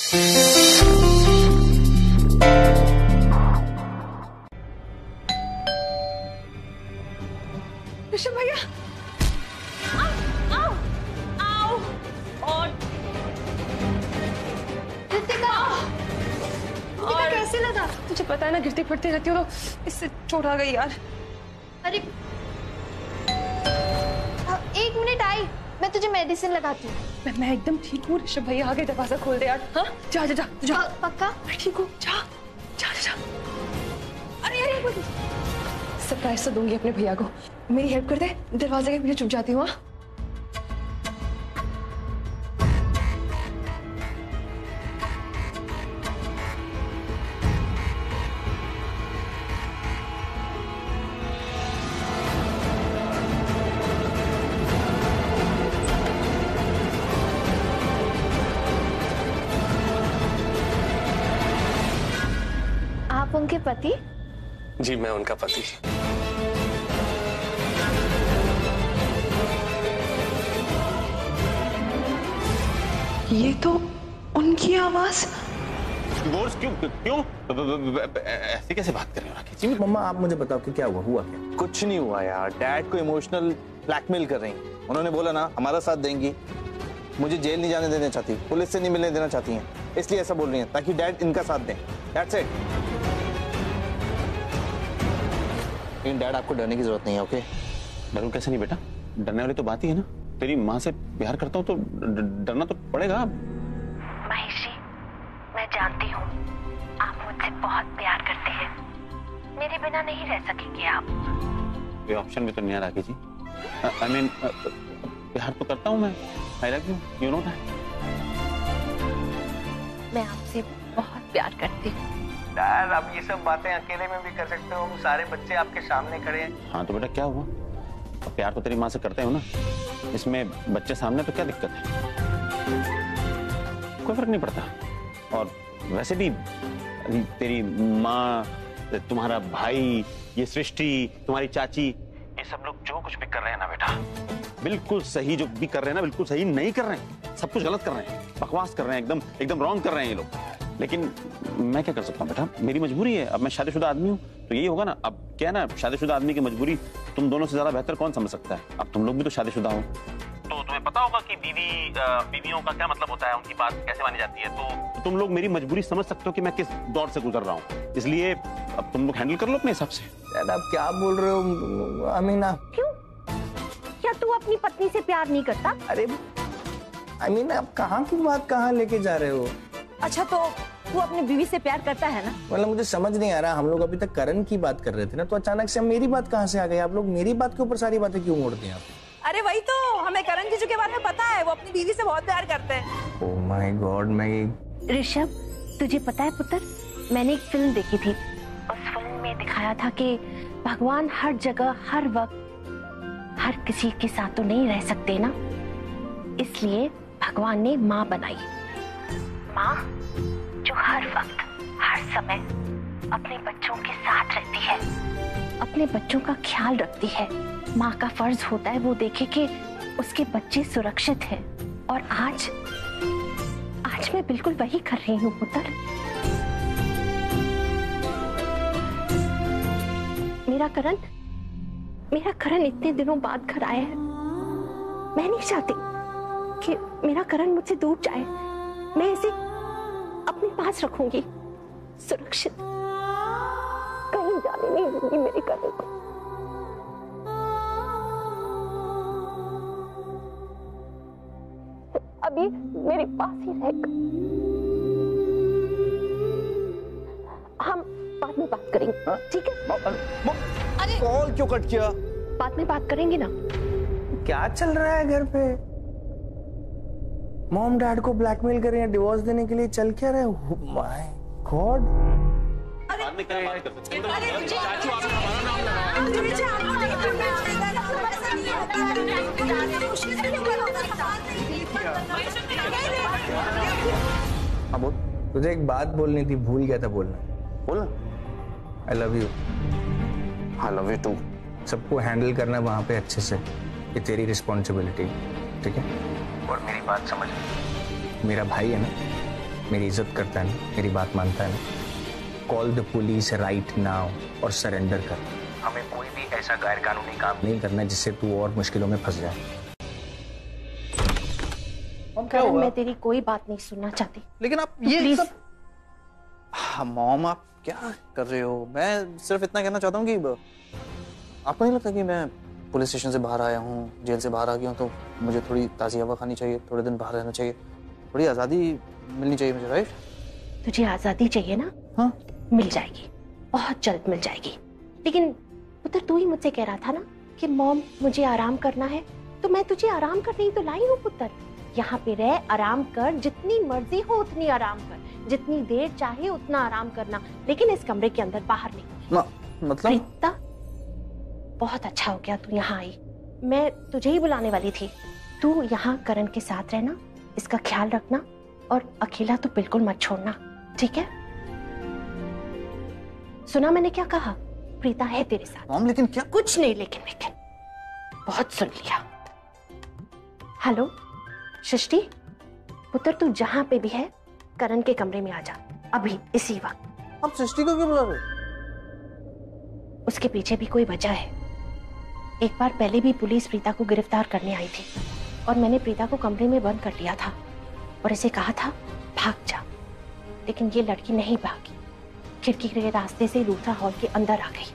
ऋषभ भैया, आओ, आओ, और कृतिका, और कैसे लगा? तुझे पता है ना, गिरती पड़ती रहती हूँ तो इससे चोट आ गई यार। अरे एक मिनट आई, मैं तुझे मेडिसिन लगाती हूँ। मैं एकदम ठीक हूँ ऋषभ भैया, आगे दरवाजा खोल दे यार। हाँ, जा जा जा जा। पक्का? मैं ठीक हूँ, जा जा जा। अरे अरे, सरप्राइज तो दूंगी अपने भैया को। मेरी हेल्प कर दे, दरवाजे के पीछे छुप जाती हूँ। आप उनके पति? जी, मैं उनका पति। ये तो उनकी आवाज। डिवोर्स क्यों क्यों ऐसे कैसे बात कर रहे हो राकेश जी? मम्मा आप मुझे बताओ कि क्या हुआ क्या? कुछ नहीं हुआ यार, डैड को इमोशनल ब्लैकमेल कर रही हैं। उन्होंने बोला ना हमारा साथ देंगी, मुझे जेल नहीं जाने देना चाहती, पुलिस से नहीं मिलने देना चाहती हैं, इसलिए ऐसा बोल रही हैं ताकि डैड इनका साथ दें। That's it. लेकिन डैड आपको डरने की जरूरत नहीं है, ओके? डरूं कैसे नहीं बेटा, डरने वाली तो बात ही है ना। तेरी माँ से प्यार करता हूँ तो डरना तो पड़ेगा। महेशी, मैं जानती हूँ आप मुझसे बहुत प्यार करते हैं, मेरे बिना नहीं रह सकेंगे आप। ये ऑप्शन भी तो नहीं आ रहा जी। आई मीन प्यार तो करता हूँ मैं, आई love you, you know that. मैं आपसे बहुत प्यार करती हूँ। डैड आप ये सब बातें अकेले में भी कर सकते हो, सारे बच्चे आपके सामने खड़े हैं। हाँ तो बेटा क्या हुआ, अब प्यार तो तेरी माँ से करते हो ना, इसमें बच्चे सामने तो क्या दिक्कत है? कोई फर्क नहीं पड़ता। और वैसे भी तेरी माँ, तुम्हारा भाई, ये सृष्टि, तुम्हारी चाची, ये सब लोग जो कुछ भी कर रहे हैं ना बेटा, बिल्कुल सही जो भी कर रहे हैं ना, बिल्कुल सही नहीं कर रहे हैं, सब कुछ गलत कर रहे हैं, बकवास कर रहे हैं, एकदम एकदम रॉन्ग कर रहे हैं ये लोग। लेकिन मैं क्या कर सकता हूँ बेटा, मेरी मजबूरी है। अब मैं शादीशुदा आदमी हूँ तो यही होगा ना। अब क्या है ना, शादीशुदा आदमी की मजबूरी तुम दोनों से ज्यादा बेहतर कौन समझ सकता है। अब तुम लोग भी तो शादीशुदा हो, तो तुम्हें पता होगा कि बीवियों का क्या मतलब होता है, उनकी बात कैसे मानी जाती है। तो तुम लोग मेरी मजबूरी समझ सकते हो कि मैं किस दौर से गुजर रहा हूँ, इसलिए अब तुम लोग हैंडल कर लो अपने हिसाब से। डैड आप क्या बोल रहे हो? अमीना क्यों, क्या तू अपनी पत्नी से प्यार नहीं करता? अरे अमीना आप कहाँ की बात कहाँ लेके जा रहे हो? अच्छा तो तू अपनी बीवी से प्यार करता है ना? मतलब मुझे समझ नहीं आ रहा, हम लोग अभी तक करण की बात कर रहे थे ना, तो अचानक से मेरी बात कहाँ से आ गई? आप लोग मेरी बात के ऊपर सारी बातें क्यों मोड़ते हैं आप? अरे वही तो, हमें करण जीजू के बारे में पता है, वो अपनी बीवी से बहुत प्यार करते हैं। ओह माय गॉड, मैं ऋषभ, तुझे पता है पुत्र, मैंने एक फिल्म देखी थी, उस फिल्म में दिखाया था कि भगवान हर जगह हर वक्त हर किसी के साथ तो नहीं रह सकते ना, इसलिए भगवान ने माँ बनाई। माँ जो हर वक्त हर समय अपने बच्चों के साथ रहती है, अपने बच्चों का ख्याल रखती है। माँ का फर्ज होता है वो देखे कि उसके बच्चे सुरक्षित हैं। और आज मैं बिल्कुल वही कर रही हूँ पुत्र। मेरा करण इतने दिनों बाद घर आया है। मैं नहीं चाहती कि मेरा करण मुझसे दूर जाए, मैं इसे अपने पास रखूंगी, सुरक्षित, कहीं जाने नहीं दूंगी मेरे करण को। अभी मेरे पास ही रहेगा। हम बाद में बात करेंगे, ठीक है? अरे कॉल क्यों कट किया? बाद में बात करेंगे ना। क्या चल रहा है घर पे? मॉम डैड को ब्लैकमेल कर रहे हैं डिवोर्स देने के लिए, चल क्या रहा है? My God. हाँ बोल, तुझे एक बात बोलनी थी, भूल गया था बोलना। बोल। I love you. I love you too. सबको हैंडल करना वहां पे अच्छे से, ये तेरी रिस्पॉन्सिबिलिटी, ठीक है? और मेरी बात समझ, मेरा भाई है ना, मेरी इज्जत करता है ना, मेरी बात मानता है ना, call the police right now और सरेंडर कर। हमें कोई भी ऐसा गैर कानूनी काम नहीं करना जिससे तू और मुश्किलों में फंस जाए। करण, मैं तेरी कोई बात नहीं सुनना चाहती। लेकिन आप तो ये प्लीज सब मॉम आप क्या कर रहे हो? मैं सिर्फ इतना कहना चाहता हूँ कि आपको नहीं लगता कि मैं पुलिस स्टेशन से बाहर आया हूँ, जेल से बाहर आ गया हूँ, तो मुझे थोड़ी ताज़ी हवा खानी चाहिए, थोड़े दिन बाहर रहना चाहिए, थोड़ी आज़ादी मिलनी चाहिए मुझे, राइट? तुझे आजादी चाहिए ना? हाँ, मिल जाएगी, बहुत जल्द मिल जाएगी। लेकिन पुत्र, तू ही मुझसे कह रहा था ना कि मॉम मुझे आराम करना है, तो मैं तुझे आराम करने ही तो लाई हूँ पुत्र। यहाँ पे रह, आराम कर, जितनी मर्जी हो उतनी आराम कर, जितनी देर चाहे उतना आराम करना, लेकिन इस कमरे के अंदर बाहर नहीं। मतलब प्रीता, बहुत अच्छा हो गया तू यहाँ आई, मैं तुझे ही बुलाने वाली थी। तू यहाँ करण के साथ रहना, इसका ख्याल रखना, और अकेला तो बिल्कुल मत छोड़ना, ठीक है? सुना मैंने क्या कहा? प्रीता है तेरे साथ। मॉम लेकिन क्या? कुछ नहीं लेकिन बहुत सुन लिया। हेलो सृष्टि, पुत्र तू जहां पे भी है करण के कमरे में आ जा, अभी इसी वक्त। आप सृष्टि को क्यों बुला रहे हो? उसके पीछे भी कोई वजह है। एक बार पहले भी पुलिस प्रीता को गिरफ्तार करने आई थी और मैंने प्रीता को कमरे में बंद कर लिया था और इसे कहा था भाग जा, लेकिन ये लड़की नहीं भागी, खिड़की के रास्ते से दूसरा हॉल के अंदर आ गई।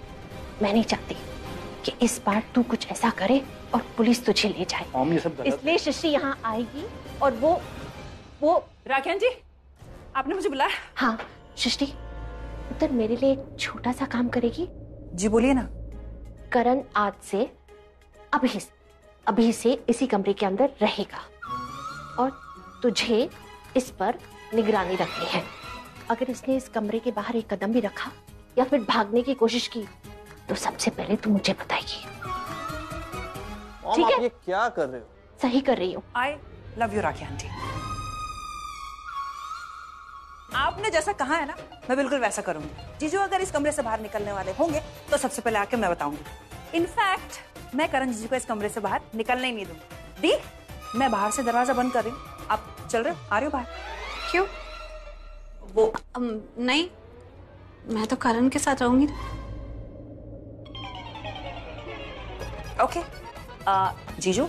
मैं नहीं चाहती कि इस बार तू कुछ ऐसा करे और पुलिस तुझे ले जाए, मॉम ये सब गलत है। इसलिए सृष्टि यहाँ आएगी और वो राखियान जी, आपने मुझे बुलाया? हाँ सृष्टि, पुत्र मेरे लिए एक छोटा सा काम करेगी? जी बोलिए ना। करण आज से अभी से इसी कमरे के अंदर रहेगा और तुझे इस पर निगरानी रखनी है। अगर इसने इस कमरे के बाहर एक कदम भी रखा या फिर भागने की कोशिश की तो सबसे पहले तू मुझे बताएगी। मॉम आप ये क्या कर रहे हो? सही कर रही हूँ। आई लव यू राखी आंटी। आपने जैसा कहा है ना, मैं बिल्कुल वैसा करूंगी। जीजू अगर इस कमरे से बाहर निकलने वाले होंगे तो सबसे पहले आके मैं बताऊंगी। इनफैक्ट मैं करण जीजू को इस कमरे से बाहर निकलने ही नहीं दूंगी। दी, मैं बाहर से दरवाजा बंद कर रही हूँ, आप चल रहे हो, आ रहे हो बाहर? क्यों? वो नहीं, मैं तो करण के साथ रहूंगी। ओके जीजू,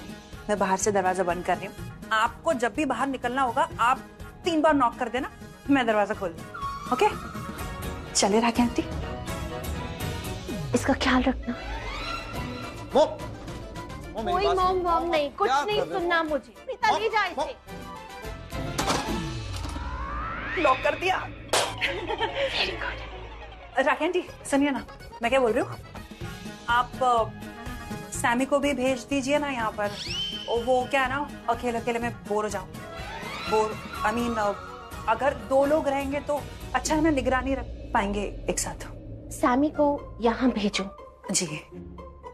मैं बाहर से दरवाजा बंद कर रही हूँ। आपको जब भी बाहर निकलना होगा आप 3 बार नॉक कर देना, मैं दरवाजा खोल दूँ। ओके चले राखी आंटी। इसका ख्याल रखना। कोई मॉम वॉम नहीं, कुछ नहीं सुनना मुझे। प्रीता ले जा इसे। लॉक कर दिया। Very good. राखी आंटी सुनिए ना, मैं क्या बोल रही हूँ, आप सैमी को भी भेज दीजिए ना यहाँ पर। वो क्या है ना, अकेले अकेले में बोर हो जाऊं। बोर आई मीन अगर 2 लोग रहेंगे तो अच्छा है ना, निगरानी रख पाएंगे एक साथ। सैमी को यहाँ भेजो। जी।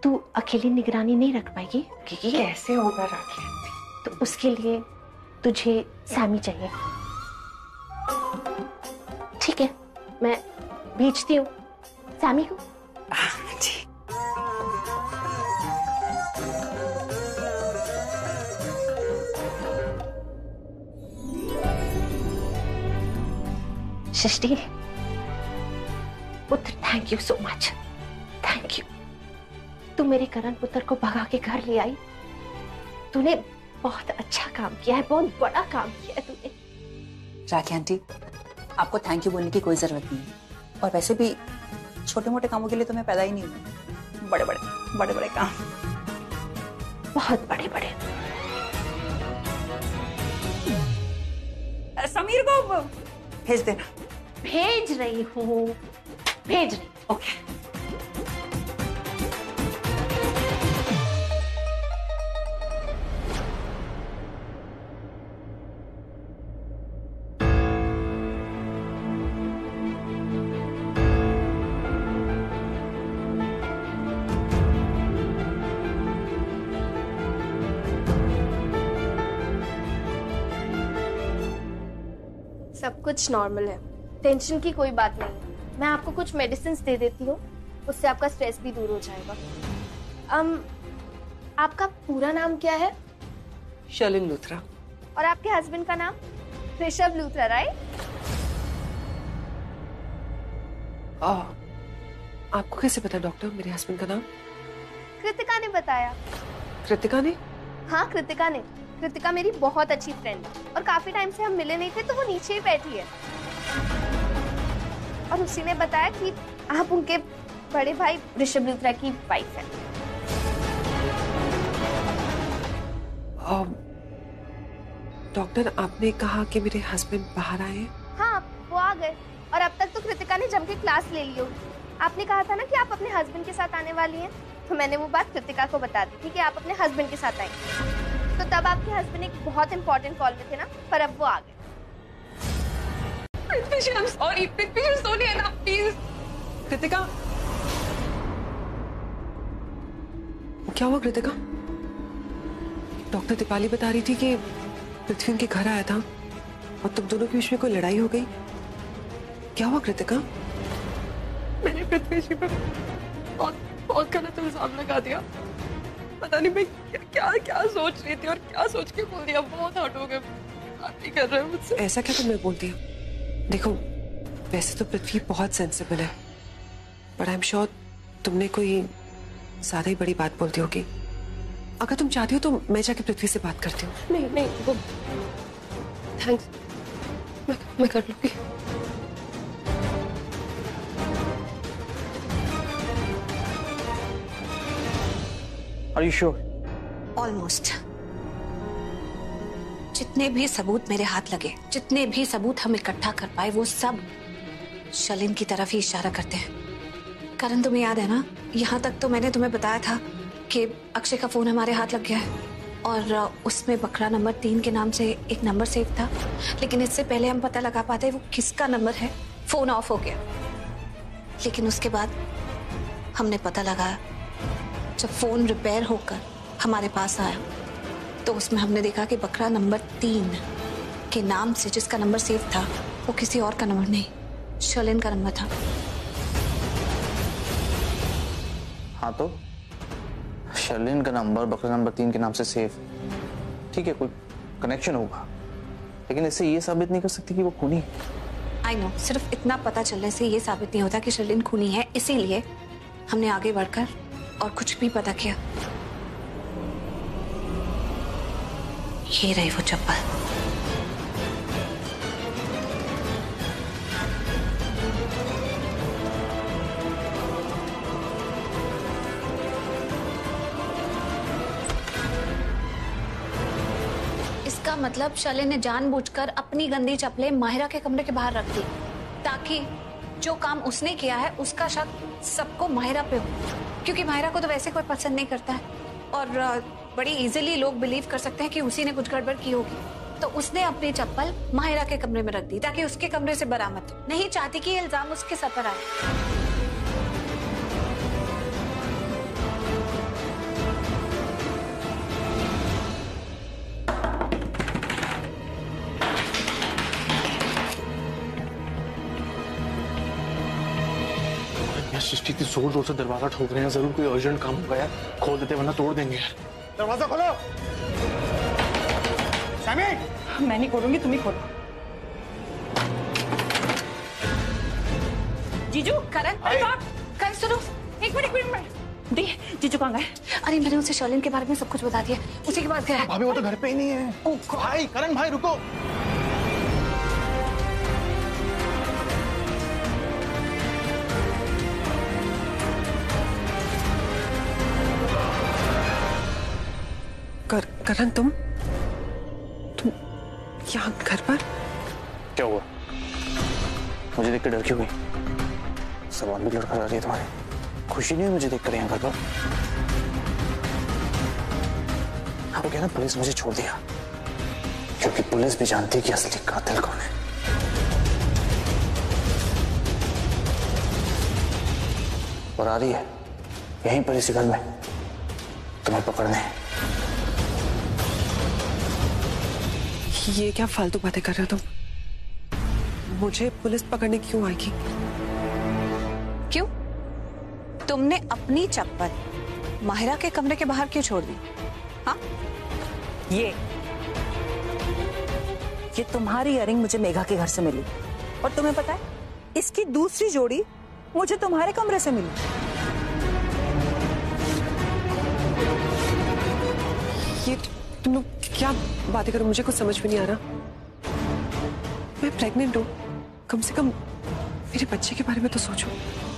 तू अकेली निगरानी नहीं रख पाएगी। कैसे होगा राखी? तो उसके लिए तुझे सैमी चाहिए। ठीक है, मैं भेजती हूँ सैमी को। जी। सृष्टि, पुत्र thank you so much, thank you. तू मेरे करण पुत्र को भगा के घर ले आई। तूने बहुत अच्छा काम किया है, बहुत बड़ा काम किया है तूने। राखी आंटी, आपको थैंक यू बोलने की कोई जरूरत नहीं है, और वैसे भी छोटे मोटे कामों के लिए तो मैं पैदा ही नहीं हुई। बड़े बड़े काम, बहुत बड़े बड़े। समीर को भेज देना। भेज रही हूँ, भेज रही। ओके। सब कुछ नॉर्मल है, टेंशन की कोई बात नहीं है। मैं आपको कुछ मेडिसिन दे देती हूँ, उससे आपका स्ट्रेस भी दूर हो जाएगा। आपका पूरा नाम क्या है? शर्लिन लूथरा। और आपके हस्बैंड का नाम? ऋषभ लूथरा, राइट? आपको कैसे पता डॉक्टर मेरे हस्बैंड का नाम? कृतिका ने बताया। कृतिका ने? हाँ, कृतिका ने। कृतिका मेरी बहुत अच्छी फ्रेंड है और काफी टाइम से हम मिले नहीं थे, तो वो नीचे ही बैठी है और उसी ने बताया कि आप उनके बड़े भाई ऋषभ लूथरा की वाइफ हैं। डॉक्टर, आपने कहा कि मेरे हस्बैंड बाहर आए हैं? हाँ, वो आ गए और अब तक तो कृतिका ने जम के क्लास ले ली होगी। आपने कहा था ना कि आप अपने हस्बैंड के साथ आने वाली हैं, तो मैंने वो बात कृतिका को बता दी थी कि आप अपने हस्बैंड के साथ आएंगे। तो तब आपके हस्बैंड एक बहुत इंपॉर्टेंट कॉल में थे ना, पर अब वो आ गए। कृतिका, क्या हुआ कृतिका? डॉक्टर दीपाली बता रही थी कि पृथ्वी उनके घर आया था और तुम दोनों के बीच में कोई लड़ाई हो गई। क्या हुआ कृतिका? मैंने पृथ्वी जी पे बहुत गलत इल्जाम लगा दिया। पता नहीं मैं क्या क्या सोच रही थी और क्या सोच के बोल दिया। बहुत हर्ट हो गए, बात नहीं कर रहे मुझसे। ऐसा क्या तुमने बोल दिया? देखो, वैसे तो पृथ्वी बहुत सेंसिबल है, बट आई एम श्योर तुमने कोई ज्यादा ही बड़ी बात बोल दी होगी। अगर तुम चाहती हो तो मैं जाके पृथ्वी से बात करती हूँ। नहीं, वो थैंक्स, मैं कर लूंगी। Are you sure? ऑलमोस्ट। जितने भी सबूत मेरे हाथ लगे, जितने भी सबूत हम इकट्ठा कर पाए, वो सब शलिन की तरफ ही इशारा करते हैं। करण, तुम्हें याद है ना, यहाँ तक तो मैंने तुम्हें बताया था कि अक्षय का फोन हमारे हाथ लग गया है और उसमें बकरा नंबर 3 के नाम से एक नंबर सेव था, लेकिन इससे पहले हम पता लगा पाते वो किसका नंबर है, फोन ऑफ हो गया। लेकिन उसके बाद हमने पता लगाया, जब फोन रिपेयर होकर हमारे पास आया तो उसमें हमने देखा कि बकरा नंबर 3 के नाम से जिसका नंबर सेव था वो किसी और का नंबर नहीं, शलिन का नंबर था। हाँ, तो शर्लिन का नंबर बकरा नंबर 3 के नाम से सेव, ठीक है, कोई कनेक्शन होगा, लेकिन इससे ये साबित नहीं कर सकती कि वो खूनी है। आई नो, सिर्फ इतना पता चलने से ये साबित नहीं होता कि शर्लिन खूनी है, इसीलिए हमने आगे बढ़कर और कुछ भी पता किया। ये रही वो चप्पल। इसका मतलब शलिन ने जानबूझकर अपनी गंदी चप्पलें माहिरा के कमरे के बाहर रख दी ताकि जो काम उसने किया है उसका शक सबको माहिरा पे हो, क्योंकि माहिरा को तो वैसे कोई पसंद नहीं करता है और बड़ी इजीली लोग बिलीव कर सकते हैं कि उसी ने कुछ गड़बड़ की होगी। तो उसने अपनी चप्पल माहिरा के कमरे में रख दी ताकि उसके कमरे से बरामद हो। नहीं चाहती कि ये इल्जाम उसके सर पर आए। सृष्टि इतनी जोर जोर से दरवाजा ठोक रहे हैं, जरूर कोई अर्जेंट काम होगा यार। खोल देते वरना तोड़ देंगे यार। दरवाजा खोलो। सैमी, मैं नहीं खोलूंगी, तुम ही खोलो। जीजू, करण, करण सुनो, एक मिनट। दी, जीजू कहाँ गए? अरे मैंने उसे शर्लिन के बारे में सब कुछ बता दिया, उसी के बाद गया। भाभी वो तो घर पे ही नहीं है। भाई, करण भाई रुको। करण, तुम यहाँ घर पर? क्या हुआ? मुझे देख कर डर क्यों हुई? सवाल भी लड़का रही है तुम्हारे। खुशी नहीं हुई मुझे देख कर यहाँ घर पर? आपको क्या ना, पुलिस मुझे छोड़ दिया क्योंकि पुलिस भी जानती है कि असली कातिल कौन है। और आ रही है यहीं पर इसी घर में तुम्हें पकड़ने। ये क्या फालतू बातें कर रहे हो तुम? मुझे पुलिस पकड़ने क्यों आएगी? क्यों? तुमने अपनी चप्पल माहिरा के कमरे के बाहर क्यों छोड़ दी? हाँ, ये तुम्हारी इयरिंग मुझे मेघा के घर से मिली और तुम्हें पता है इसकी दूसरी जोड़ी मुझे तुम्हारे कमरे से मिली। ये तुम लोग क्या बातें करो, मुझे कुछ समझ में नहीं आ रहा। मैं प्रेग्नेंट हूँ, कम से कम मेरे बच्चे के बारे में तो सोचो।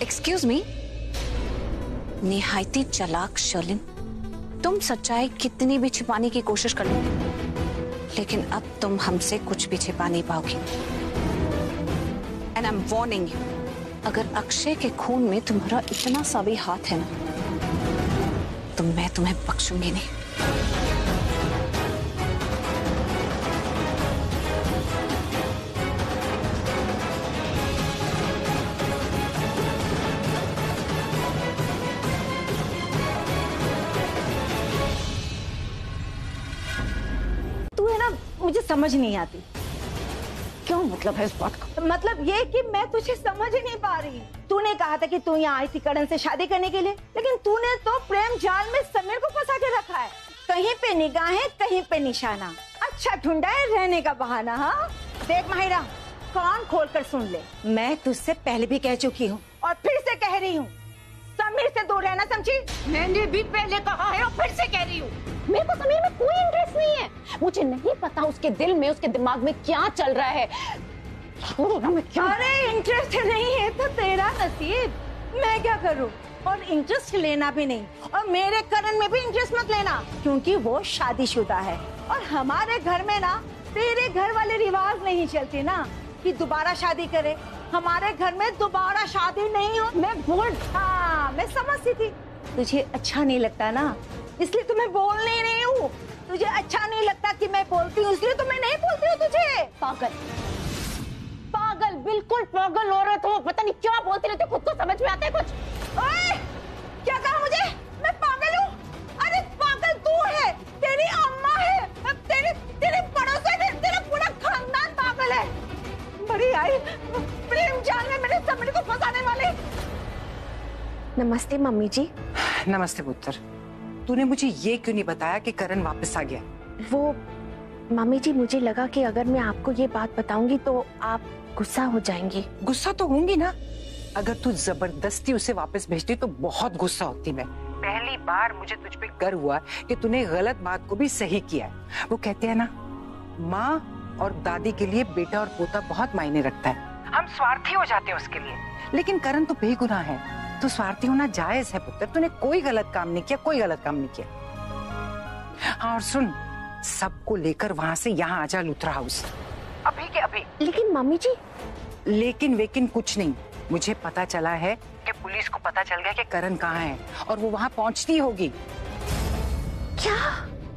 एक्सक्यूज मी, निहायती चालाक शर्लिन, तुम सच्चाई कितनी भी छिपाने की कोशिश कर लो, लेकिन अब तुम हमसे कुछ भी छिपा नहीं पाओगी। And I am warning you, अगर अक्षय के खून में तुम्हारा इतना सा भी हाथ है ना, तो मैं तुम्हें बख्शूंगी नहीं। तू है ना, मुझे समझ नहीं आती। क्यों मतलब है इस बात का? मतलब ये कि मैं तुझे समझ ही नहीं पा रही। तूने कहा था कि तू यहाँ आई थी करण से शादी करने के लिए, लेकिन तूने तो प्रेम जाल में समीर को फंसा के रखा है। कहीं पे निगाहें, कहीं पे निशाना। अच्छा ढूंढा है रहने का बहाना। हाँ देख माहिरा, कान खोलकर सुन ले, मैं तुझसे पहले भी कह चुकी हूँ और फिर से कह रही हूँ, समीर से दूर रहना, समझी? मैंने भी पहले कहा है और फिर से कह रही हूँ, मेरे को समीर में कोई इंटरेस्ट नहीं है। मुझे नहीं पता उसके दिल में, उसके दिमाग में क्या चल रहा है। अरे इंटरेस्ट नहीं है तो तेरा नसीब, मैं क्या करूँ? और इंटरेस्ट लेना भी नहीं, और मेरे करण में भी इंटरेस्ट मत लेना, क्योंकि वो शादीशुदा है। और हमारे घर में ना तेरे घर वाले रिवाज नहीं चलते ना कि दोबारा शादी करे। हमारे घर में दोबारा शादी नहीं हो। मैं समझती थी तुझे अच्छा नहीं लगता ना, इसलिए तुम्हें बोल नहीं रही हूँ। तुझे अच्छा नहीं लगता कि मैं बोलती हूँ, इसलिए तो मैं नहीं बोलती हूँ तुझे। पागल, पागल, बिल्कुल पागल औरत हो। पता नहीं क्या बोलती रहती, खुद को समझ में आता है कुछ? ओए, क्या कहा मुझे? मैं पागल हूँ? अरे पागल तू है, तेरी अम्मा है, तेरे पड़ोसन है, तेरा पूरा खानदान पागल है। बड़ी आई प्रेम जाल में मेरे समीर को फंसाने वाले। नमस्ते मम्मी जी। नमस्ते पुत्र। तूने मुझे ये क्यों नहीं बताया कि करण वापस आ गया? वो मम्मी जी, मुझे लगा कि अगर मैं आपको ये बात बताऊंगी तो आप गुस्सा हो जाएंगी। गुस्सा तो होंगी ना। अगर तू जबरदस्ती उसे वापस भेजती तो बहुत गुस्सा होती मैं। पहली बार मुझे तुझ पे गर्व हुआ कि तूने गलत बात को भी सही किया है। वो कहते हैं ना, माँ और दादी के लिए बेटा और पोता बहुत मायने रखता है। हम स्वार्थी हो जाते हैं उसके लिए, लेकिन करण तो बेगुनाह है, तो स्वार्थी होना जायज है पुत्र। तूने कोई गलत काम नहीं किया, कोई गलत काम नहीं किया। हाँ और सुन, सबको लेकर वहां से यहाँ आजा लुथरा हाउस, अभी के अभी। लेकिन मम्मी जी। लेकिन वेकिन कुछ नहीं। मुझे पता चला है कि पुलिस को पता चल गया कि करण कहाँ है और वो वहां पहुंचती होगी। क्या?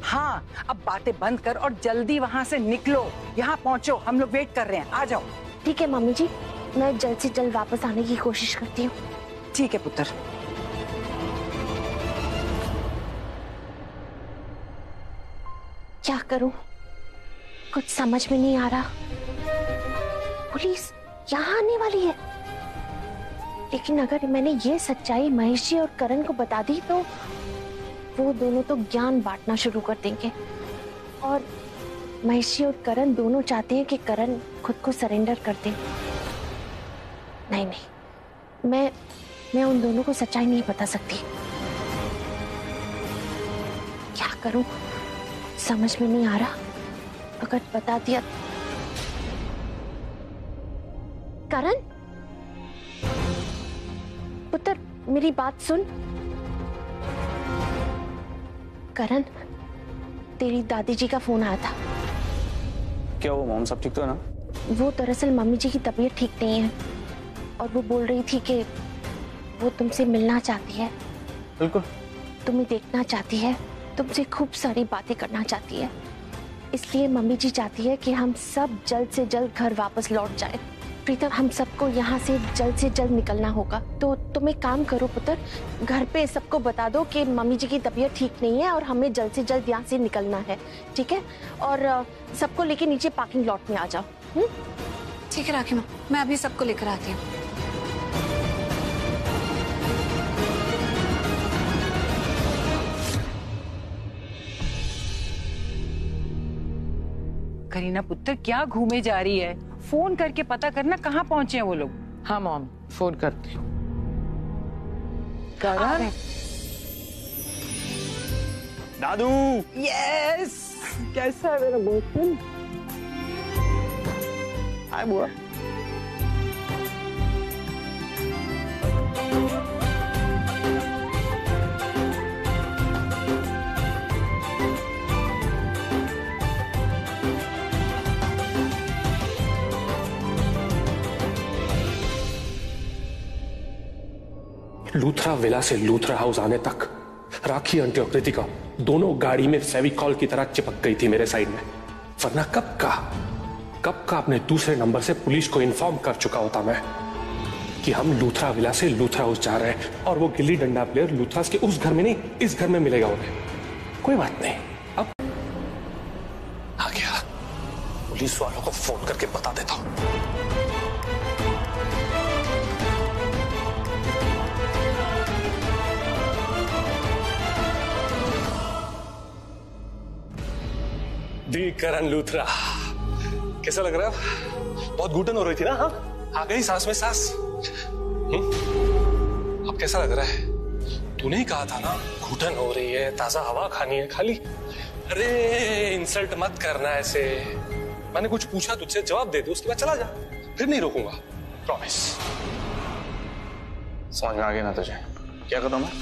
हाँ, अब बातें बंद कर और जल्दी वहां से निकलो। यहाँ पहुंचो, हम लोग वेट कर रहे हैं, आ जाओ। ठीक है मम्मी जी, मैं जल्द से जल्द वापस आने की कोशिश करती हूँ। ठीक है पुत्र। क्या करूं, कुछ समझ में नहीं आ रहा। पुलिस यहाँ आने वाली है, लेकिन अगर मैंने ये सच्चाई महेश जी और करण को बता दी तो वो दोनों तो ज्ञान बांटना शुरू कर देंगे। और महेश जी और करण दोनों चाहते हैं कि करण खुद को सरेंडर कर दे। नहीं नहीं, मैं उन दोनों को सच्चाई नहीं बता सकती। क्या करूं, समझ में नहीं आ रहा। अगर बता दिया। करण, पुत्र मेरी बात सुन। करण, तेरी दादी जी का फोन आया था। क्या हुआ मॉम, सब ठीक तो है ना? वो दरअसल मम्मी जी की तबीयत ठीक नहीं है और वो बोल रही थी कि वो तुमसे मिलना चाहती है। बिल्कुल। तुम्हें देखना चाहती है, तुमसे खूब सारी बातें करना चाहती है। इसलिए मम्मी जी चाहती है कि हम सब जल्द से जल्द घर वापस लौट जाएं। प्रीतम, हम सबको यहाँ से जल्द निकलना होगा। तो तुम एक काम करो पुत्र, घर पे सबको बता दो कि मम्मी जी की तबीयत ठीक नहीं है और हमें जल्द से जल्द यहाँ से निकलना है, ठीक है? और सबको लेके नीचे पार्किंग लॉट में आ जाओ। ठीक है राखी माँ, मैं अभी सबको लेकर आती हूँ। करीना पुत्र क्या घूमे जा रही है? फोन करके पता करना कहाँ पहुंचे हैं वो लोग। हाँ मॉम, फोन करती हूँ। करण, दादू। यस, कैसा है मेरा बॉयफ्रेंड? हाय बुआ। लूथरा विला से लूथरा हाउस आने तक राखी आंटी और कृतिका दोनों गाड़ी में फेविकॉल की तरह चिपक गई थी मेरे साइड में, वरना कब का अपने दूसरे नंबर से पुलिस को इन्फॉर्म कर चुका होता मैं कि हम लूथरा विला से लूथरा हाउस जा रहे हैं और वो गिल्ली डंडा प्लेयर लूथरास के उस घर में नहीं इस घर में मिलेगा उन्हें। कोई बात नहीं, अब आ गया, पुलिस वालों को फोन करके बता देता हूं। दी करण लूथरा, कैसा लग रहा है? बहुत घुटन हो रही थी ना? हाँ, आ गई सांस में सांस। अब कैसा लग रहा है? तूने ही कहा था ना घुटन हो रही है, ताजा हवा खानी है, खाली। अरे इंसल्ट मत करना ऐसे। मैंने कुछ पूछा तुझसे, जवाब दे दे, उसके बाद चला जा, फिर नहीं रोकूंगा, प्रॉमिस। समझ में आ गया ना तुझे? क्या कर रहा हूं मैं?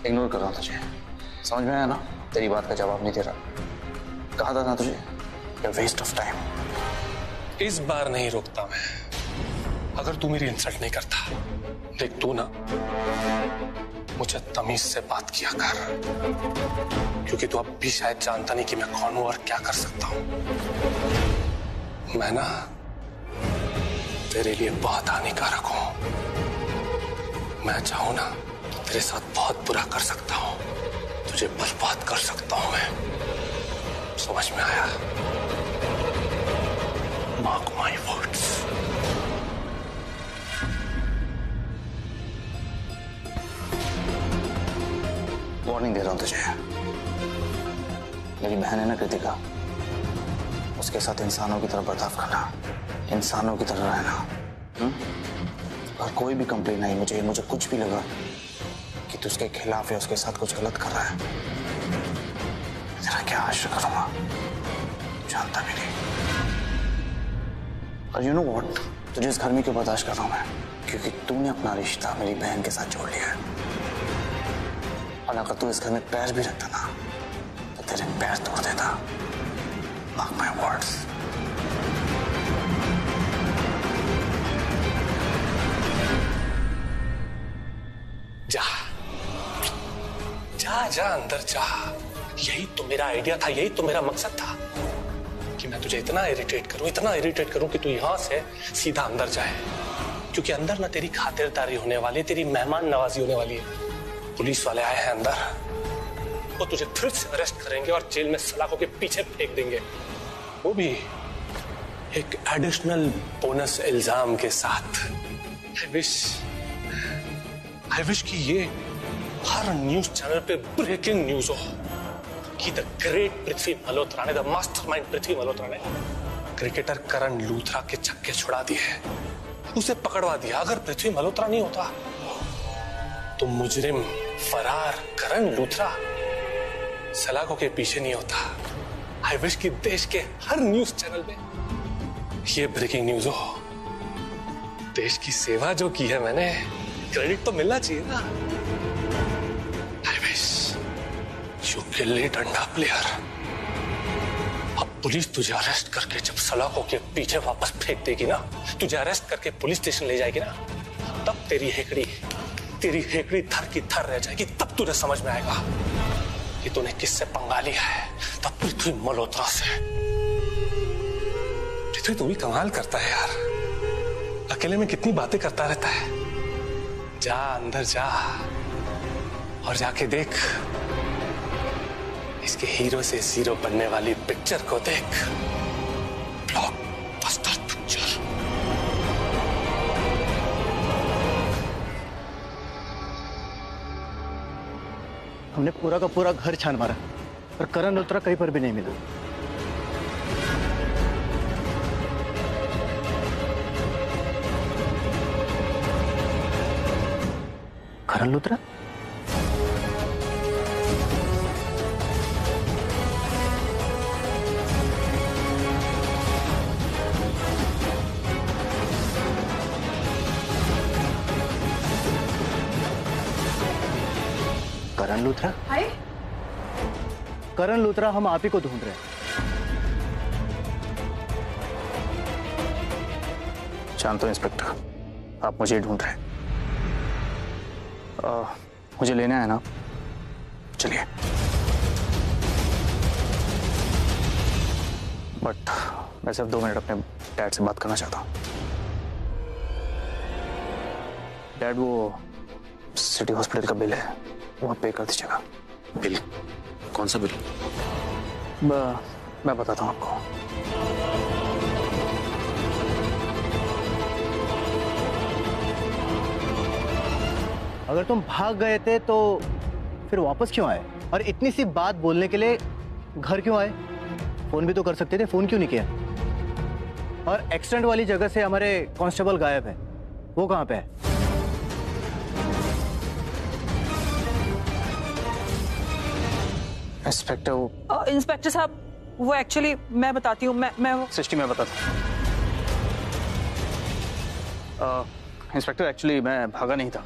इग्नोर कर रहा हूं तुझे, समझ में आया ना? तेरी बात का जवाब नहीं दे रहा। कहा था ना तुझे, वेस्ट ऑफ टाइम। इस बार नहीं रोकता मैं, अगर तू मेरी इंसल्ट नहीं करता। देख तू ना, मुझे तमीज से बात किया कर, क्योंकि तू अब भी शायद जानता नहीं कि मैं कौन हूं और क्या कर सकता हूं। मैं ना तेरे लिए बहुत हानिकारक हूं। मैं चाहूं ना तो तेरे साथ बहुत बुरा कर सकता हूं, तुझे बर्बाद कर सकता हूं मैं। समझ में आया? Mark my words. वार्निंग दे रहा हूं तुझे। मेरी बहन है ना कृतिका, उसके साथ इंसानों की तरह बर्ताव करना, इंसानों की तरह रहना। और कोई भी कंप्लेन आई मुझे कुछ भी लगा कि तू उसके खिलाफ या उसके साथ कुछ गलत कर रहा है, तेरा क्या आश्र करूंगा, जानता भी नहीं। और यू नो व्हाट, तुझे इस घर में क्यों बर्दाश्त कर रहा हूं मैं? क्योंकि तूने अपना रिश्ता मेरी बहन के साथ जोड़ लिया है। और अगर तू इस घर में पैर भी रखता ना तो तेरे पैर तोड़ देता। Mark my words. जा जा जा अंदर जा। यही तो मेरा आइडिया था, यही तो मेरा मकसद था कि मैं तुझे इतना इरिटेट करूं कि तू यहां से सीधा अंदर जाए। क्योंकि अंदर ना तेरी खातिरदारी होने वाली, तेरी मेहमान नवाजी होने वाली है। पुलिस वाले आए हैं अंदर, वो तुझे फिर से अरेस्ट करेंगे और जेल में सलाखों के पीछे फेंक देंगे, वो भी एक एडिशनल बोनस इल्जाम के साथ। आई विश कि ये हर न्यूज चैनल पे ब्रेकिंग न्यूज हो कि द ग्रेट पृथ्वी मल्होत्रा ने, द मास्टरमाइंड पृथ्वी मल्होत्रा ने क्रिकेटर करण लूथरा के छक्के छुड़ा दिए, उसे पकड़वा दिया। अगर पृथ्वी मल्होत्रा नहीं होता तो मुजरिम फरार करण लूथरा सलाखों के पीछे नहीं होता। आई विश कि देश के हर न्यूज चैनल पे ये ब्रेकिंग न्यूज हो। देश की सेवा जो की है मैंने, क्रेडिट तो मिलना चाहिए ना। I wish you gilli danda player, अब पुलिस तुझे अरेस्ट करके जब सलाखों के पीछे वापस फेंक देगी ना, तुझे अरेस्ट करके पुलिस स्टेशन ले जाएगी ना, तब तेरी हेकड़ी थर की थर रह जाएगी। तब तुझे समझ में आएगा कि तूने किससे पंगा लिया है। तब पृथ्वी मल्होत्रा से। पृथ्वी तू भी कमाल करता है यार, अकेले में कितनी बातें करता रहता है। जा अंदर जा और जाके देख, इसके हीरो से जीरो बनने वाली पिक्चर को देख, ब्लॉकबस्टर पिक्चर। हमने पूरा का पूरा घर छान मारा पर करण लूथरा कहीं पर भी नहीं मिला। करण लूथरा? करण लूथरा? हाय करण लूथरा, हम आप ही को ढूंढ रहे हैं। जानता हूं इंस्पेक्टर, आप मुझे ढूंढ रहे हैं। मुझे लेने आया ना, चलिए। बट मैं सिर्फ 2 मिनट अपने डैड से बात करना चाहता हूँ। डैड, वो सिटी हॉस्पिटल का बिल है, वो आप पे कर दीजिएगा। बिल? कौन सा बिल? मैं बताता हूँ आपको। अगर तुम भाग गए थे तो फिर वापस क्यों आए? और इतनी सी बात बोलने के लिए घर क्यों आए? फोन भी तो कर सकते थे, फोन क्यों नहीं किया? और एक्सीडेंट वाली जगह से हमारे कांस्टेबल गायब है, वो कहाँ पे है? इंस्पेक्टर, वो इंस्पेक्टर साहब, वो एक्चुअली मैं बताती हूँ, मैं वो सृष्टि, मैं बताता हूँ। इंस्पेक्टर, एक्चुअली मैं भागा नहीं था,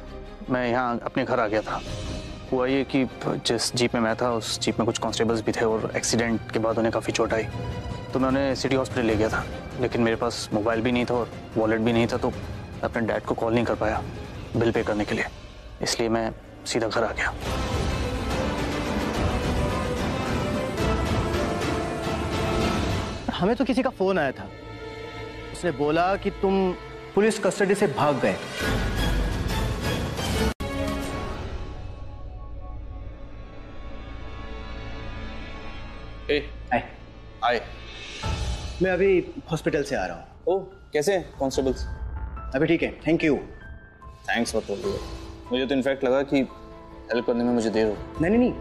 मैं यहाँ अपने घर आ गया था। हुआ ये कि जिस जीप में मैं था, उस जीप में कुछ कांस्टेबल्स भी थे और एक्सीडेंट के बाद उन्हें काफ़ी चोट आई, तो मैं उन्हें सिटी हॉस्पिटल ले गया था। लेकिन मेरे पास मोबाइल भी नहीं था और वॉलेट भी नहीं था, तो अपने डैड को कॉल नहीं कर पाया बिल पे करने के लिए, इसलिए मैं सीधा घर आ गया। हमें तो किसी का फोन आया था, उसने बोला कि तुम पुलिस कस्टडी से भाग गए। आए। मैं अभी हॉस्पिटल से आ रहा हूँ। ओह, कैसे हैं कांस्टेबल्स? अभी ठीक है, थैंक यू। थैंक्स मत बोलिए, मुझे तो इनफैक्ट लगा कि हेल्प करने में मुझे देर हो। नहीं,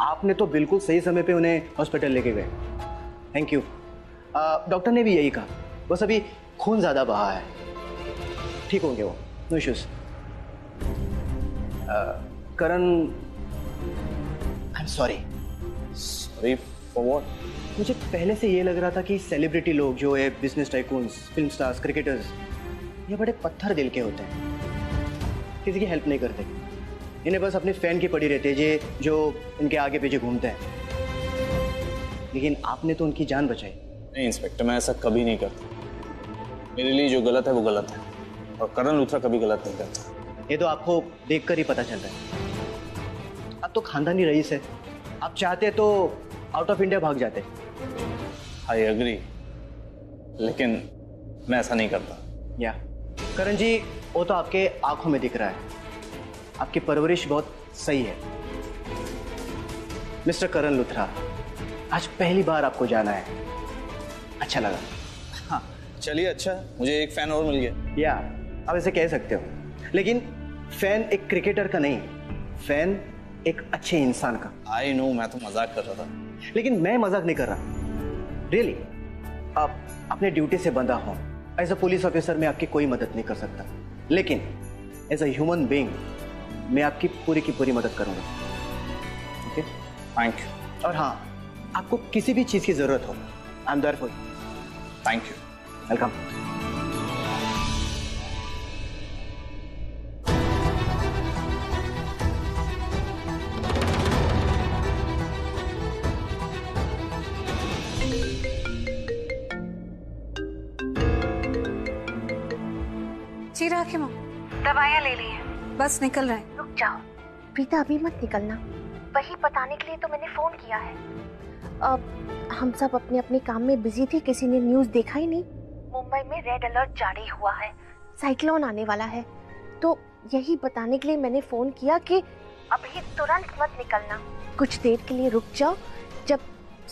आपने तो बिल्कुल सही समय पे उन्हें हॉस्पिटल लेके गए, थैंक यू। डॉक्टर ने भी यही कहा, बस अभी खून ज्यादा बहा है, ठीक होंगे वो, no issues. Karan, I am sorry. Sorry for what? मुझे पहले से ये लग रहा था कि सेलिब्रिटी लोग जो है, business tycoons, film stars, cricketers, ये बड़े पत्थर दिल के होते हैं, किसी की हेल्प नहीं करते, इन्हें बस अपने फैन की पड़ी रहती है जो इनके आगे पीछे घूमते हैं। लेकिन आपने तो उनकी जान बचाई। नहीं इंस्पेक्टर, मैं ऐसा कभी नहीं करता। मेरे लिए जो गलत है वो गलत है, और करण लूथरा कभी गलत नहीं करता। ये तो आपको देखकर ही पता चल रहा है। आप तो खानदानी रईस है, आप चाहते तो आउट ऑफ इंडिया भाग जाते। आई एग्री, लेकिन मैं ऐसा नहीं करता। या करण जी, वो तो आपके आंखों में दिख रहा है, आपकी परवरिश बहुत सही है। मिस्टर करण लूथरा, आज पहली बार आपको जाना है, अच्छा लगा। हाँ चलिए, अच्छा, मुझे एक फैन और मिल गया। या आप ऐसे कह सकते हो, लेकिन फैन एक क्रिकेटर का नहीं, फैन एक अच्छे इंसान का। आई नो, मैं तो मजाक कर रहा था। लेकिन मैं मजाक नहीं कर रहा, रियली। आप अपने ड्यूटी से बंधा हो, एज अ पुलिस ऑफिसर मैं आपकी कोई मदद नहीं कर सकता, लेकिन एज अ ह्यूमन बीइंग मैं आपकी पूरी की पूरी मदद करूंगा। Okay, thank you. और हाँ, आपको किसी भी चीज की जरूरत हो, I am there for you. Thank you. Welcome. जी राखी माँ, दवाइयाँ ले ली हैं, बस निकल रहे हैं। रुक जाओ प्रीता, अभी मत निकलना, वही बताने के लिए तो मैंने फोन किया है। अब हम सब अपने अपने काम में बिजी थे, किसी ने न्यूज देखा ही नहीं। मुंबई में रेड अलर्ट जारी हुआ है, साइक्लोन आने वाला है, तो यही बताने के लिए मैंने फोन किया कि अभी तुरंत मत निकलना, कुछ देर के लिए रुक जाओ, जब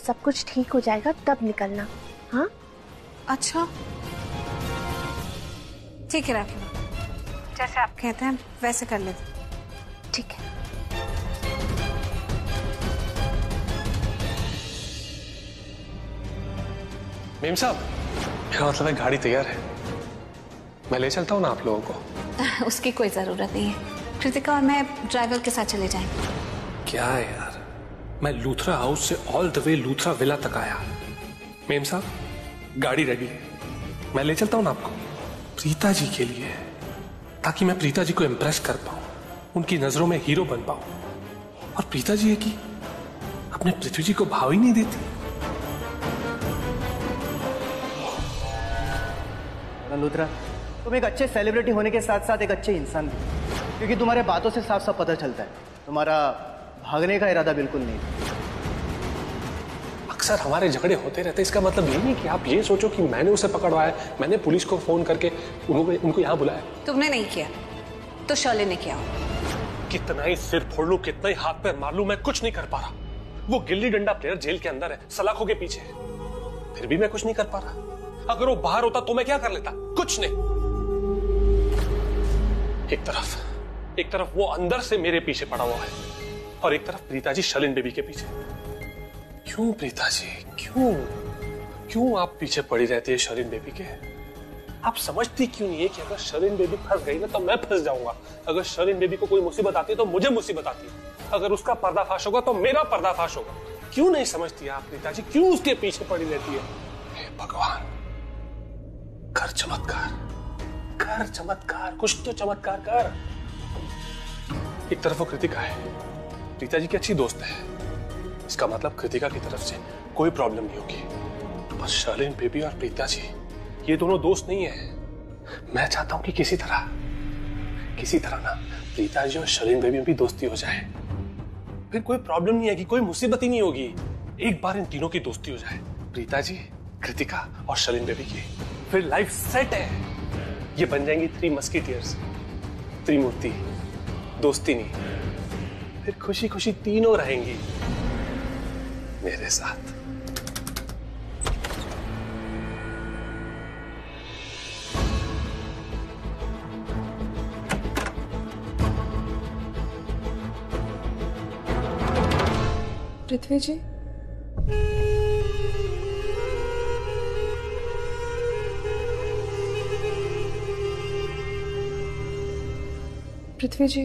सब कुछ ठीक हो जाएगा तब निकलना। हाँ अच्छा ठीक है राखी माँ, जैसे आप कहते हैं वैसे कर लेते। ठीक है। मेम साहब, मेरा मतलब है गाड़ी तैयार है, मैं ले चलता हूँ ना आप लोगों को। उसकी कोई जरूरत नहीं है, कृतिका और मैं ड्राइवर के साथ चले जाएंगे। क्या है यार, मैं लूथरा हाउस से all the way Luthra villa तक आया। मेम साहब, गाड़ी रेडी है, मैं ले चलता हूं ना आपको, प्रीता जी के लिए, ताकि मैं प्रीता जी को इम्प्रेस कर पाऊं, उनकी नजरों में हीरो बन पाऊं। और प्रीता जी है कि अपने पृथ्वी जी को भाव ही नहीं देती। लूथरा, तुम एक अच्छे सेलिब्रिटी होने के साथ साथ एक अच्छे इंसान भी, क्योंकि तुम्हारे बातों से साफ साफ पता चलता है तुम्हारा भागने का इरादा बिल्कुल नहीं। अक्सर हमारे झगड़े होते रहते, इसका मतलब ये नहीं कि आप ये सोचो कि मैंने उसे पकड़वाया, मैंने पुलिस को फोन करके उनको यहाँ बुलाया। तुमने नहीं किया तो शर्लिन ने किया। कितना ही सिर फोड़ लूं, कितना ही हाथ पैर मार लूं, मैं कुछ नहीं कर पा रहा। वो गिल्ली डंडा प्लेयर जेल के अंदर है, सलाखों के पीछे है, फिर भी मैं कुछ नहीं कर पा रहा। अगर वो बाहर होता तो मैं क्या कर लेता? कुछ नहीं। एक तरफ वो अंदर से मेरे पीछे पड़ा हुआ है और एक तरफ प्रीता जी शर्लिन बेबी के पीछे। क्यों प्रीता जी, क्यों आप पीछे पड़ी रहती है शर्लिन बेबी के? आप समझती क्यों नहीं है कि अगर शर्लिन बेबी फंस गई ना तो मैं फंस जाऊंगा। अगर शर्लिन बेबी को कोई मुसीबत आती है तो मुझे मुसीबत आती है। अगर उसका पर्दाफाश होगा तो मेरा पर्दाफाश होगा। क्यों नहीं समझती आप प्रीता जी? क्यों उसके पीछे पड़ी रहती है? हे भगवान, कर चमत्कार, कुछ तो चमत्कार कर। एक तरफ वो कृतिका है, प्रीता जी की अच्छी दोस्त है, इसका मतलब कृतिका की तरफ से कोई प्रॉब्लम नहीं होगी। बस शर्लिन बेबी और प्रीता जी ये दोनों दोस्त नहीं है। मैं चाहता हूं कि किसी तरह ना प्रीता जी और शर्लिन बेबी में भी दोस्ती हो जाए, फिर कोई प्रॉब्लम नहीं है कि कोई मुसीबत ही नहीं होगी। एक बार इन तीनों की दोस्ती हो जाए, प्रीता जी, कृतिका और शर्लिन बेबी की, फिर लाइफ सेट है। ये बन जाएंगी 3 मस्कीटियर्स, त्रिमूर्ति, दोस्ती नहीं, फिर खुशी खुशी तीनों रहेंगी मेरे साथ। पृथ्वी जी, पृथ्वी जी,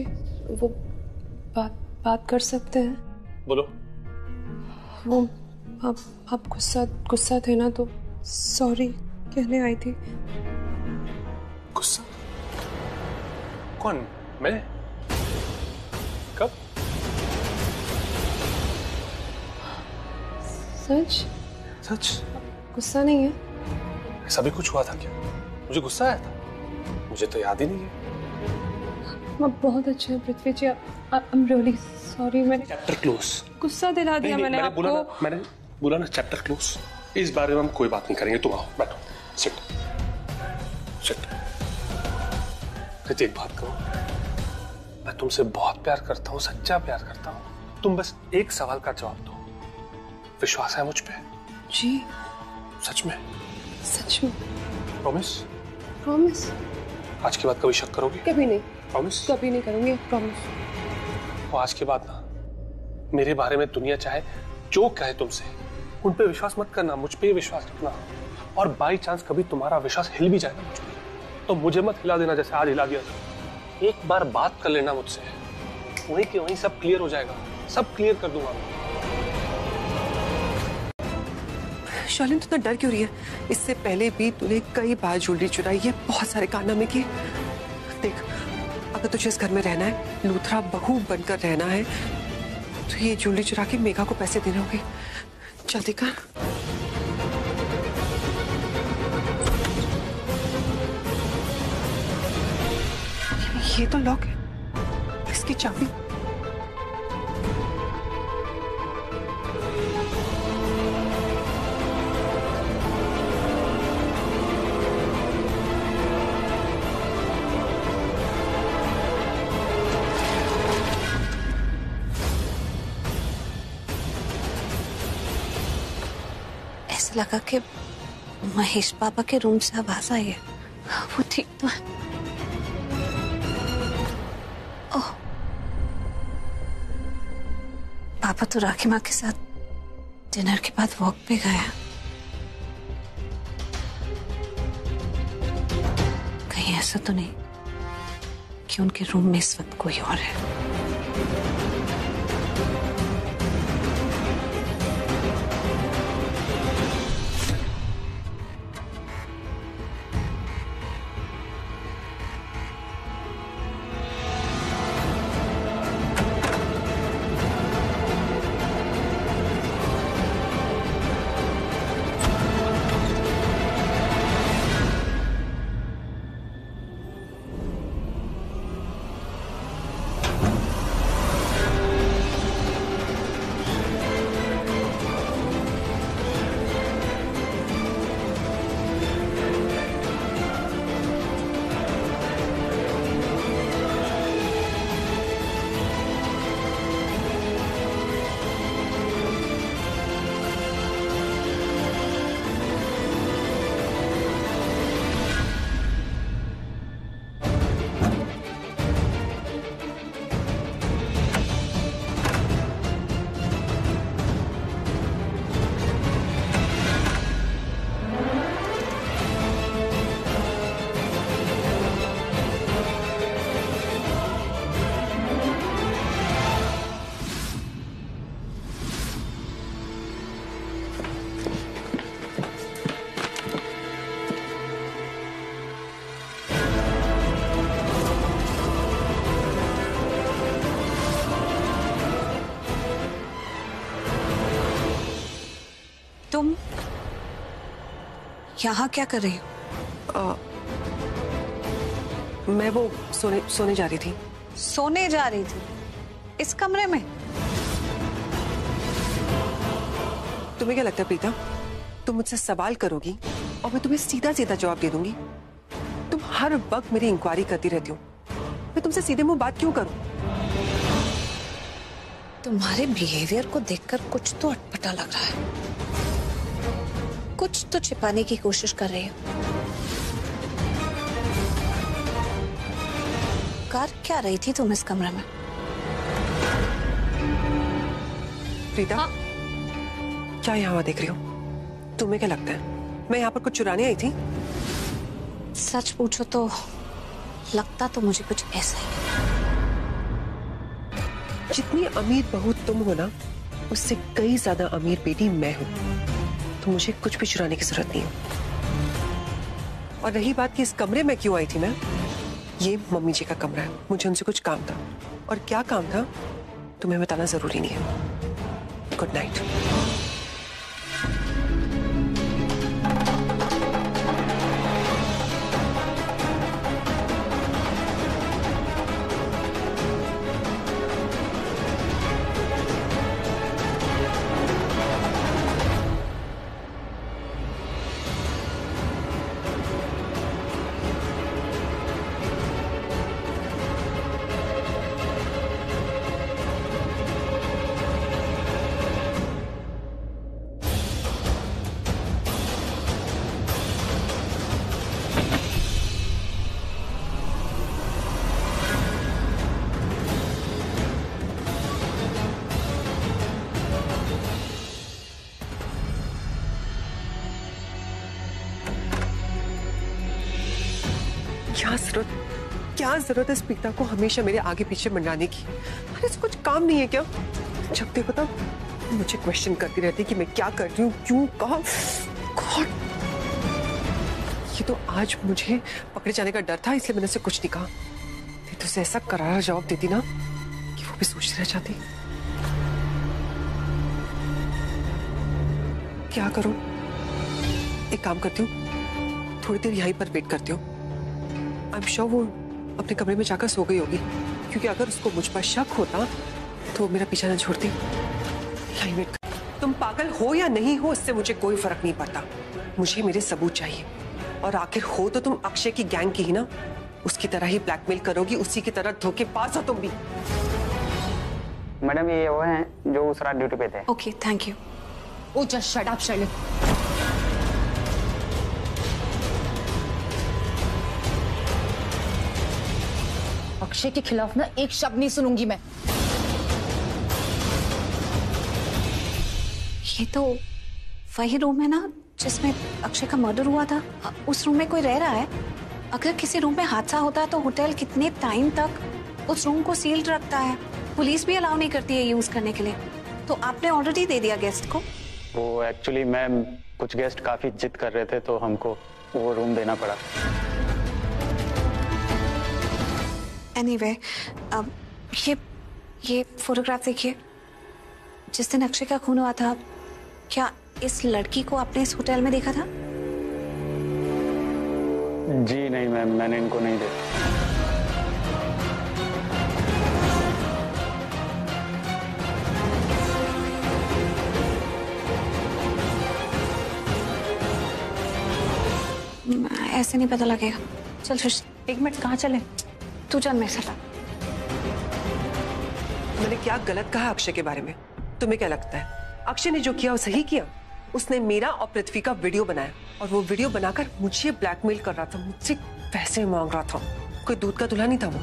वो बात कर सकते हैं? बोलो। वो आप गुस्सा थे ना, तो सॉरी कहने आई थी। गुस्सा? कौन? मैं? कब? सच? गुस्सा नहीं है? ऐसा भी कुछ हुआ था क्या? मुझे गुस्सा आया था? मुझे तो याद ही नहीं है। आप बहुत अच्छे हैं पृथ्वी जी, आई एम रियली सॉरी। मैंने चैप्टर क्लोज। गुस्सा दिला दिया मैंने आपको। मैंने बोला ना चैप्टर क्लोज। इस बारे में हम कोई बात नहीं करेंगे। तुम आओ, बैठो, सिट। एक बात करो, मैं तुमसे बहुत प्यार करता हूँ, सच्चा प्यार करता हूँ। तुम बस एक सवाल का जवाब दो, विश्वास है मुझ पे? जी। सच में? सच में। प्रॉमिस? आज के बाद कभी शक करोगे? कभी नहीं। प्रॉमिस? कभी नहीं करूंगी, प्रॉमिस। वो आज के बाद ना मेरे बारे में दुनिया चाहे जो कहे तुमसे, उन पे विश्वास मत करना, मुझ पे विश्वास रखना। और बाई चांस कभी तुम्हारा विश्वास हिल भी जाए ना मुझ पे, तो मुझे मत हिला देना जैसे आज हिला दिया था। एक बार बात कर लेना मुझसे, वहीं के वहीं सब क्लियर हो जाएगा, सब क्लियर कर दूंगा मैं। शर्लिन, तू इतना डर क्यों रही है? इससे पहले भी तूने कई बार ज्वेलरी चुराई है, बहुत सारे कारनामे किए। देख, अगर तुझे इस घर में रहना है, लूथरा बहू बनकर रहना है, तो ये ज्वेलरी चुरा के मेघा को पैसे देने होंगे। जल्दी कर। ये तो लॉक है, इसकी चाबी। लगा कि महेश पापा के रूम से आवाज आई है। वो ठीक तो है। ओह, पापा तो राखी माँ के साथ डिनर के बाद वॉक पे गया। कहीं ऐसा तो नहीं कि उनके रूम में इस वक्त कोई और है। तुम यहाँ क्या कर रही हो? मैं वो सोने जा रही थी। सोने जा रही थी इस कमरे में? तुम्हें क्या लगता है प्रीता, तुम मुझसे सवाल करोगी और मैं तुम्हें सीधा सीधा जवाब दे दूंगी? तुम हर वक्त मेरी इंक्वायरी करती रहती हो, मैं तुमसे सीधे मुंह बात क्यों करूं? तुम्हारे बिहेवियर को देखकर कुछ तो अटपटा लग रहा है, कुछ तो छिपाने की कोशिश कर रही हो। कर क्या रही थी तुम इस कमरे में? प्रीता, हाँ? क्या यहाँ देख रही हो? तुम्हें क्या लगता है मैं यहाँ पर कुछ चुराने आई थी? सच पूछो तो लगता तो मुझे कुछ ऐसा ही। जितनी अमीर बहू तुम हो ना, उससे कई ज्यादा अमीर बेटी मैं हूँ, तो मुझे कुछ भी चुराने की जरूरत नहीं है। और रही बात कि इस कमरे में क्यों आई थी मैं, ये मम्मी जी का कमरा है, मुझे उनसे कुछ काम था, और क्या काम था तुम्हें बताना जरूरी नहीं है। Good night. क्या जरूरत है प्रीता को हमेशा मेरे आगे पीछे मंडराने की? अरे इसको कुछ काम नहीं है क्या? जब देखो तब मुझे क्वेश्चन करती रहती कि मैं क्या कर रही हूँ, क्यों, कहाँ। गॉड, ये तो आज मुझे पकड़े जाने का डर था, इसलिए मैंने उसे कुछ नहीं कहा। नहीं तो उसे ऐसा करारा जवाब देती ना कि वो भी सोचती रह जाती। क्या करूं? एक काम करती हूँ, थोड़ी देर यहीं पर वेट करती हूँ। आई एम श्योर वो अपने कमरे में जाकर सो गई होगी, क्योंकि अगर उसको मुझ पर शक होता तो मेरा पीछा न छोड़ती। यहीं वेट कर। तुम पागल हो या नहीं हो, इससे मुझे कोई फर्क नहीं पड़ता। मुझे मेरे सबूत चाहिए, और आखिर हो तो तुम अक्षय की गैंग की ही ना, उसकी तरह ही ब्लैकमेल करोगी, उसी की तरह धोखेबाज हो तुम भी। मैडम ये वो हैं जो उस रात ड्यूटी पे थे। Okay, thank you. Oh just shut up Sherlyn. Akshay के खिलाफ ना एक शब्द नहीं सुनूंगी मैं। ये तो वही रूम है ना जिसमें अक्षय का मर्डर हुआ था? उस रूम में कोई रह रहा है? अगर किसी रूम में हादसा होता है तो होटल कितने टाइम तक उस रूम को सील्ड रखता है? पुलिस भी अलाउ नहीं करती है यूज करने के लिए। तो आपने ऑलरेडी दे दिया गेस्ट को? वो एक्चुअली मैम कुछ गेस्ट काफी जिद कर रहे थे तो हमको वो रूम देना पड़ा। एनीवे, अब ये फोटोग्राफ देखिए। जिस दिन अक्षय का खून हुआ था, क्या इस लड़की को आपने इस होटल में देखा था? जी नहीं मैम, मैंने इनको नहीं देखा। ऐसे नहीं पता लगेगा। चल सृष्टि, 1 मिनट, कहाँ चले? तू चल मेरे साथ। मैंने क्या गलत कहा अक्षय के बारे में? तुम्हें क्या लगता है अक्षय ने जो किया वो सही किया? उसने मेरा और पृथ्वी का वीडियो बनाया और वो वीडियो बनाकर मुझे ब्लैकमेल कर रहा था, मुझसे पैसे मांग रहा था। कोई दूध का दूल्हा नहीं था वो।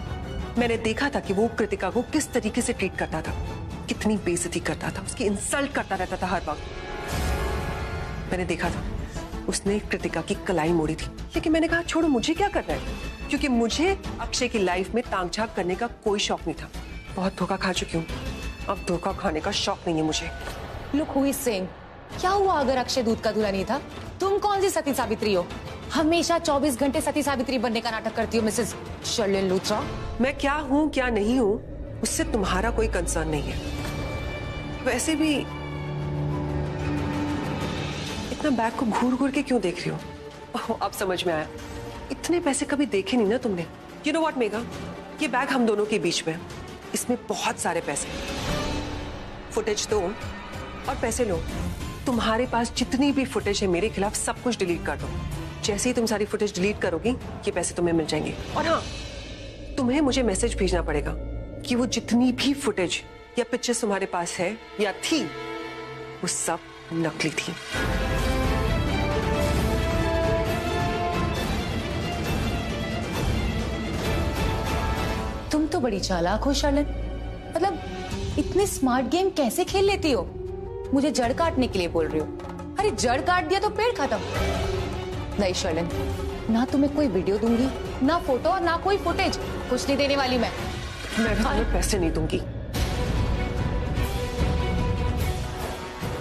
मैंने देखा था कि वो कृतिका को किस तरीके से ट्रीट करता था, कितनी बेइज्जती करता था, उसकी इंसल्ट करता रहता था हर वक्त। मैंने देखा था उसने कृतिका की कलाई मोड़ी थी, लेकिन मैंने कहा छोड़ो, मुझे क्या करना है, क्योंकि मुझे अक्षय की लाइफ में टांग झांक करने का कोई शौक नहीं था। बहुत धोखा खा चुकी हूँ, अब धोखा खाने का शौक नहीं है मुझे। लुक हु इज सेइंग, क्या हुआ अगर अक्षय दूध का दूल्हा नहीं था? तुम कौन सी सती सावित्री हो? हमेशा 24 घंटे सती सावित्री बनने का नाटक करती हो मिसेस शर्लिन लूथरा। मैं क्या हूँ क्या नहीं हूँ उससे तुम्हारा कोई कंसर्न नहीं है। वैसे भी इतना बैग को घूर घूर के क्यों देख रही हो? अब समझ में आया, इतने पैसे कभी देखे नहीं ना तुमने। यू नो व्हाट मेघा, ये बैग हम दोनों के बीच में है, इसमें बहुत सारे पैसे। फुटेज दो और पैसे लो। तुम्हारे पास जितनी भी फुटेज है मेरे खिलाफ सब कुछ डिलीट कर दो। जैसे ही तुम सारी फुटेज डिलीट करोगी ये पैसे तुम्हें मिल जाएंगे। और हाँ, तुम्हें मुझे मैसेज भेजना पड़ेगा कि वो जितनी भी फुटेज या पिक्चर्स तुम्हारे पास है या थी वो सब नकली थी। तुम तो बड़ी चालाक हो शर्लिन, मतलब इतने स्मार्ट गेम कैसे खेल लेती हो? मुझे जड़ काटने के लिए बोल रही हो? अरे जड़ काट दिया तो पेड़ खत्म। नहीं शर्लिन, ना तुम्हें कोई वीडियो दूंगी, ना फोटो और ना कोई फुटेज, कुछ नहीं देने वाली मैं भी तुम्हें पैसे नहीं दूंगी।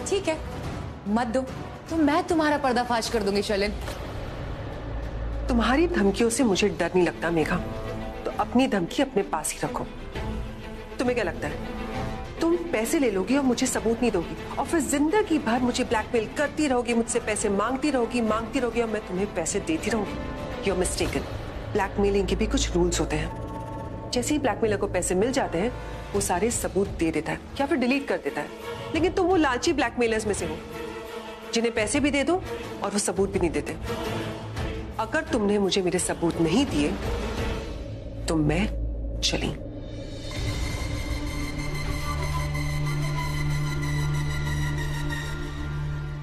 ठीक है, मत दो तो मैं तुम्हारा पर्दाफाश कर दूंगी शर्लिन। तुम्हारी धमकियों से मुझे डर नहीं लगता मेघा, तो अपनी धमकी अपने पास ही रखो। तुम्हें क्या लगता है तुम पैसे ले लोगी और मुझे सबूत नहीं दोगी और फिर जिंदगी भर मुझे ब्लैकमेल करती रहोगी, मुझसे पैसे मांगती रहोगी और मैं तुम्हें पैसे देती रहूंगी? You are mistaken. ब्लैकमेलिंग के भी कुछ रूल्स होते हैं। जैसे ही ब्लैकमेलर को पैसे मिल जाते हैं वो सारे सबूत दे देता है या फिर डिलीट कर देता है। लेकिन तुम वो लालची ब्लैकमेलर्स में से हो जिन्हें पैसे भी दे दो और वो सबूत भी नहीं देते। अगर तुमने मुझे मेरे सबूत नहीं दिए तो मैं चली।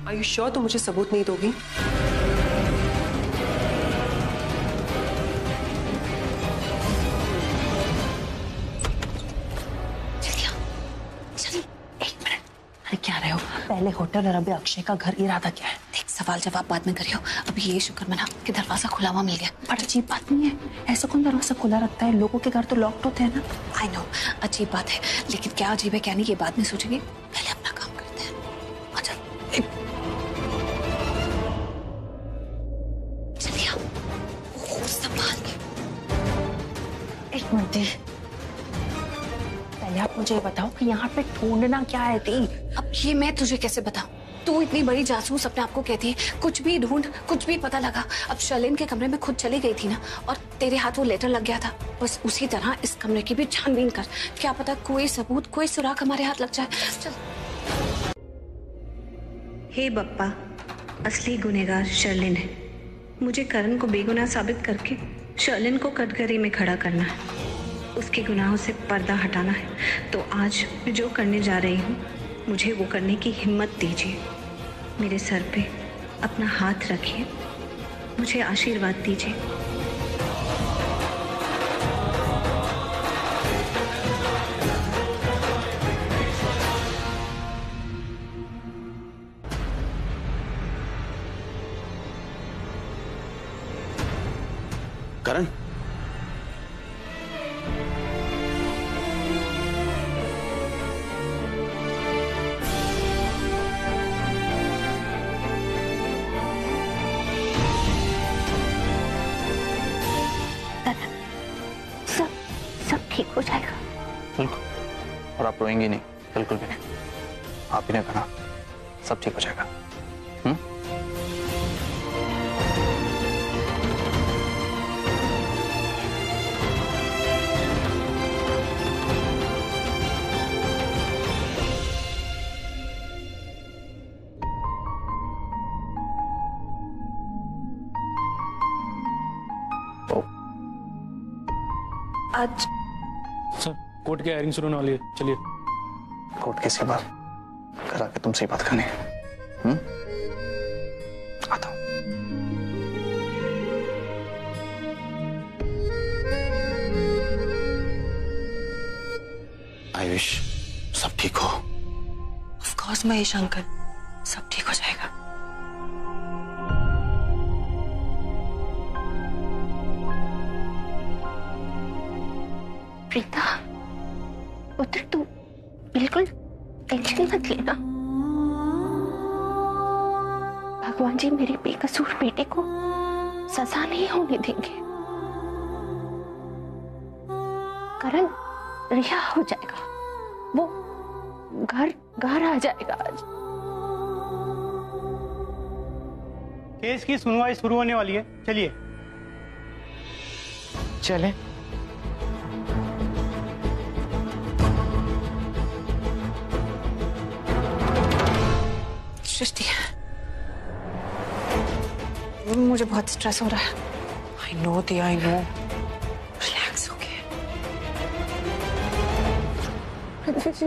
Are you sure तुम मुझे सबूत नहीं दोगी? अरे क्या रहे हो? पहले होटल और अभी अक्षय का घर, इरादा क्या है? देख, सवाल जवाब बाद में करियो। अभी ये शुक्र मना कि दरवाजा खुला हुआ मिल गया। बड़ा अजीब बात नहीं है, ऐसा कौन दरवाजा खुला रखता है? लोगों के घर तो लॉक्ड होते हैं ना। आई नो, अजीब बात है, लेकिन क्या अजीब है क्या नहीं ये बाद में सोचेंगे, पहले अपना काम करते हैं। अच्छा चलिए संभाल के। एक मिनट, पहले आप मुझे बताओ कि यहाँ पे ढूंढना क्या है ती? अब ये मैं तुझे कैसे बताऊं? तू इतनी बड़ी जासूस अपने आप को कहती है, कुछ भी ढूंढ, कुछ भी पता लगा। अब शर्लिन के कमरे में खुद चली गई थी ना, और तेरे हाथ वो लेटर लग गया था। बस उसी तरह इस कमरे की भी छानबीन कर, क्या पता कोई सबूत, कोई सुराग हमारे हाथ लग जाए। चल। हे बप्पा, असली गुनहगार शर्लिन है। मुझे करण को बेगुनाह साबित करके शर्लिन को कटघरे में खड़ा करना है, उसके गुनाहों से पर्दा हटाना है। तो आज मैं जो करने जा रही हूँ मुझे वो करने की हिम्मत दीजिए। मेरे सर पे अपना हाथ रखिए, मुझे आशीर्वाद दीजिए। करण, सब ठीक हो जाएगा। बिल्कुल, और आप रोएंगी नहीं, बिल्कुल भी नहीं। आप ही ने कहा सब ठीक हो जाएगा। आज सर कोर्ट की हायरिंग शुरू होने वाली है, चलिए। कोर्ट केस के बाद घर आके तुमसे ही बात करनी है। आता हूं। आयुष, सब ठीक हो? ऑफ कोर्स महेश अंकल, सब ठीक हो जाएगा। प्रीता, पुत्र तू बिल्कुल टेंशन मत लेना। भगवान जी मेरे बेकसूर बेटे को सजा नहीं होने देंगे। करण रिहा हो जाएगा, वो घर आ जाएगा आज। केस की सुनवाई शुरू होने वाली है, चलिए। चले। सृष्टि, मुझे बहुत स्ट्रेस हो रहा है। आई नो दिया, आई नो। रिलैक्स हो गया।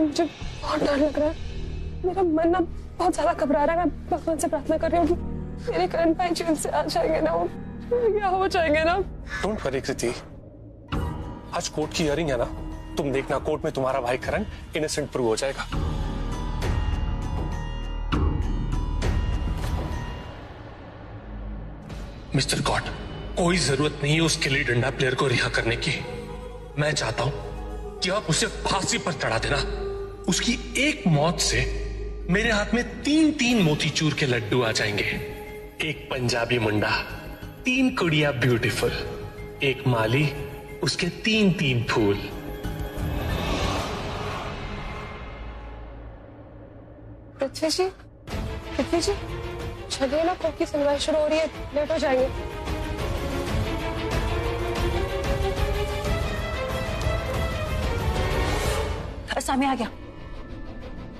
मुझे बहुत डर लग रहा है। मेरा मन ना बहुत ज्यादा घबरा रहा है। मैं भगवान से प्रार्थना कर रही हूँ मेरे करण भाई जेल से आ जाएंगे ना, वो क्या हो जाएंगे ना। डोंट वरी कृति, आज कोर्ट की हियरिंग है ना, तुम देखना कोर्ट में तुम्हारा भाई करण इनोसेंट प्रूव हो जाएगा। मिस्टर गॉड, कोई जरूरत नहीं है उस गिल्ली डंडा प्लेयर को रिहा करने की। मैं चाहता हूं कि आप उसे फांसी पर चढ़ा देना। उसकी एक मौत से मेरे हाथ में 3-3 मोतीचूर के लड्डू आ जाएंगे। एक पंजाबी मुंडा, 3 कुड़िया ब्यूटीफुल, एक माली, उसके 3-3 फूल। पृथ्वी जी, चलिए ना, कोर्ट की सुनवाई शुरू हो रही है, लेट हो जाएंगे। सामने आ गया।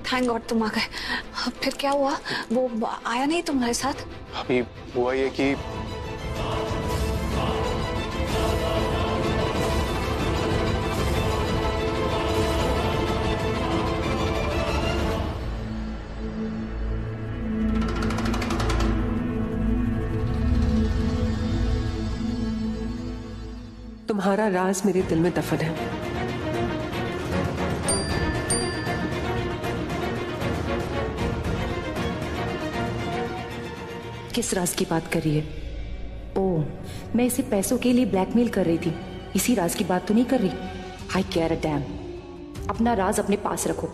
थैंक गॉड तुम आ गए। फिर क्या हुआ? वो आया नहीं तुम्हारे साथ? अभी हुआ ये कि तुम्हारा राज मेरे दिल में दफन है। किस राज की बात कर रही है? ओह, मैं इसे पैसों के लिए ब्लैकमेल कर रही थी, इसी राज की बात तो नहीं कर रही। आई केयर अ डैम। अपना राज अपने पास रखो।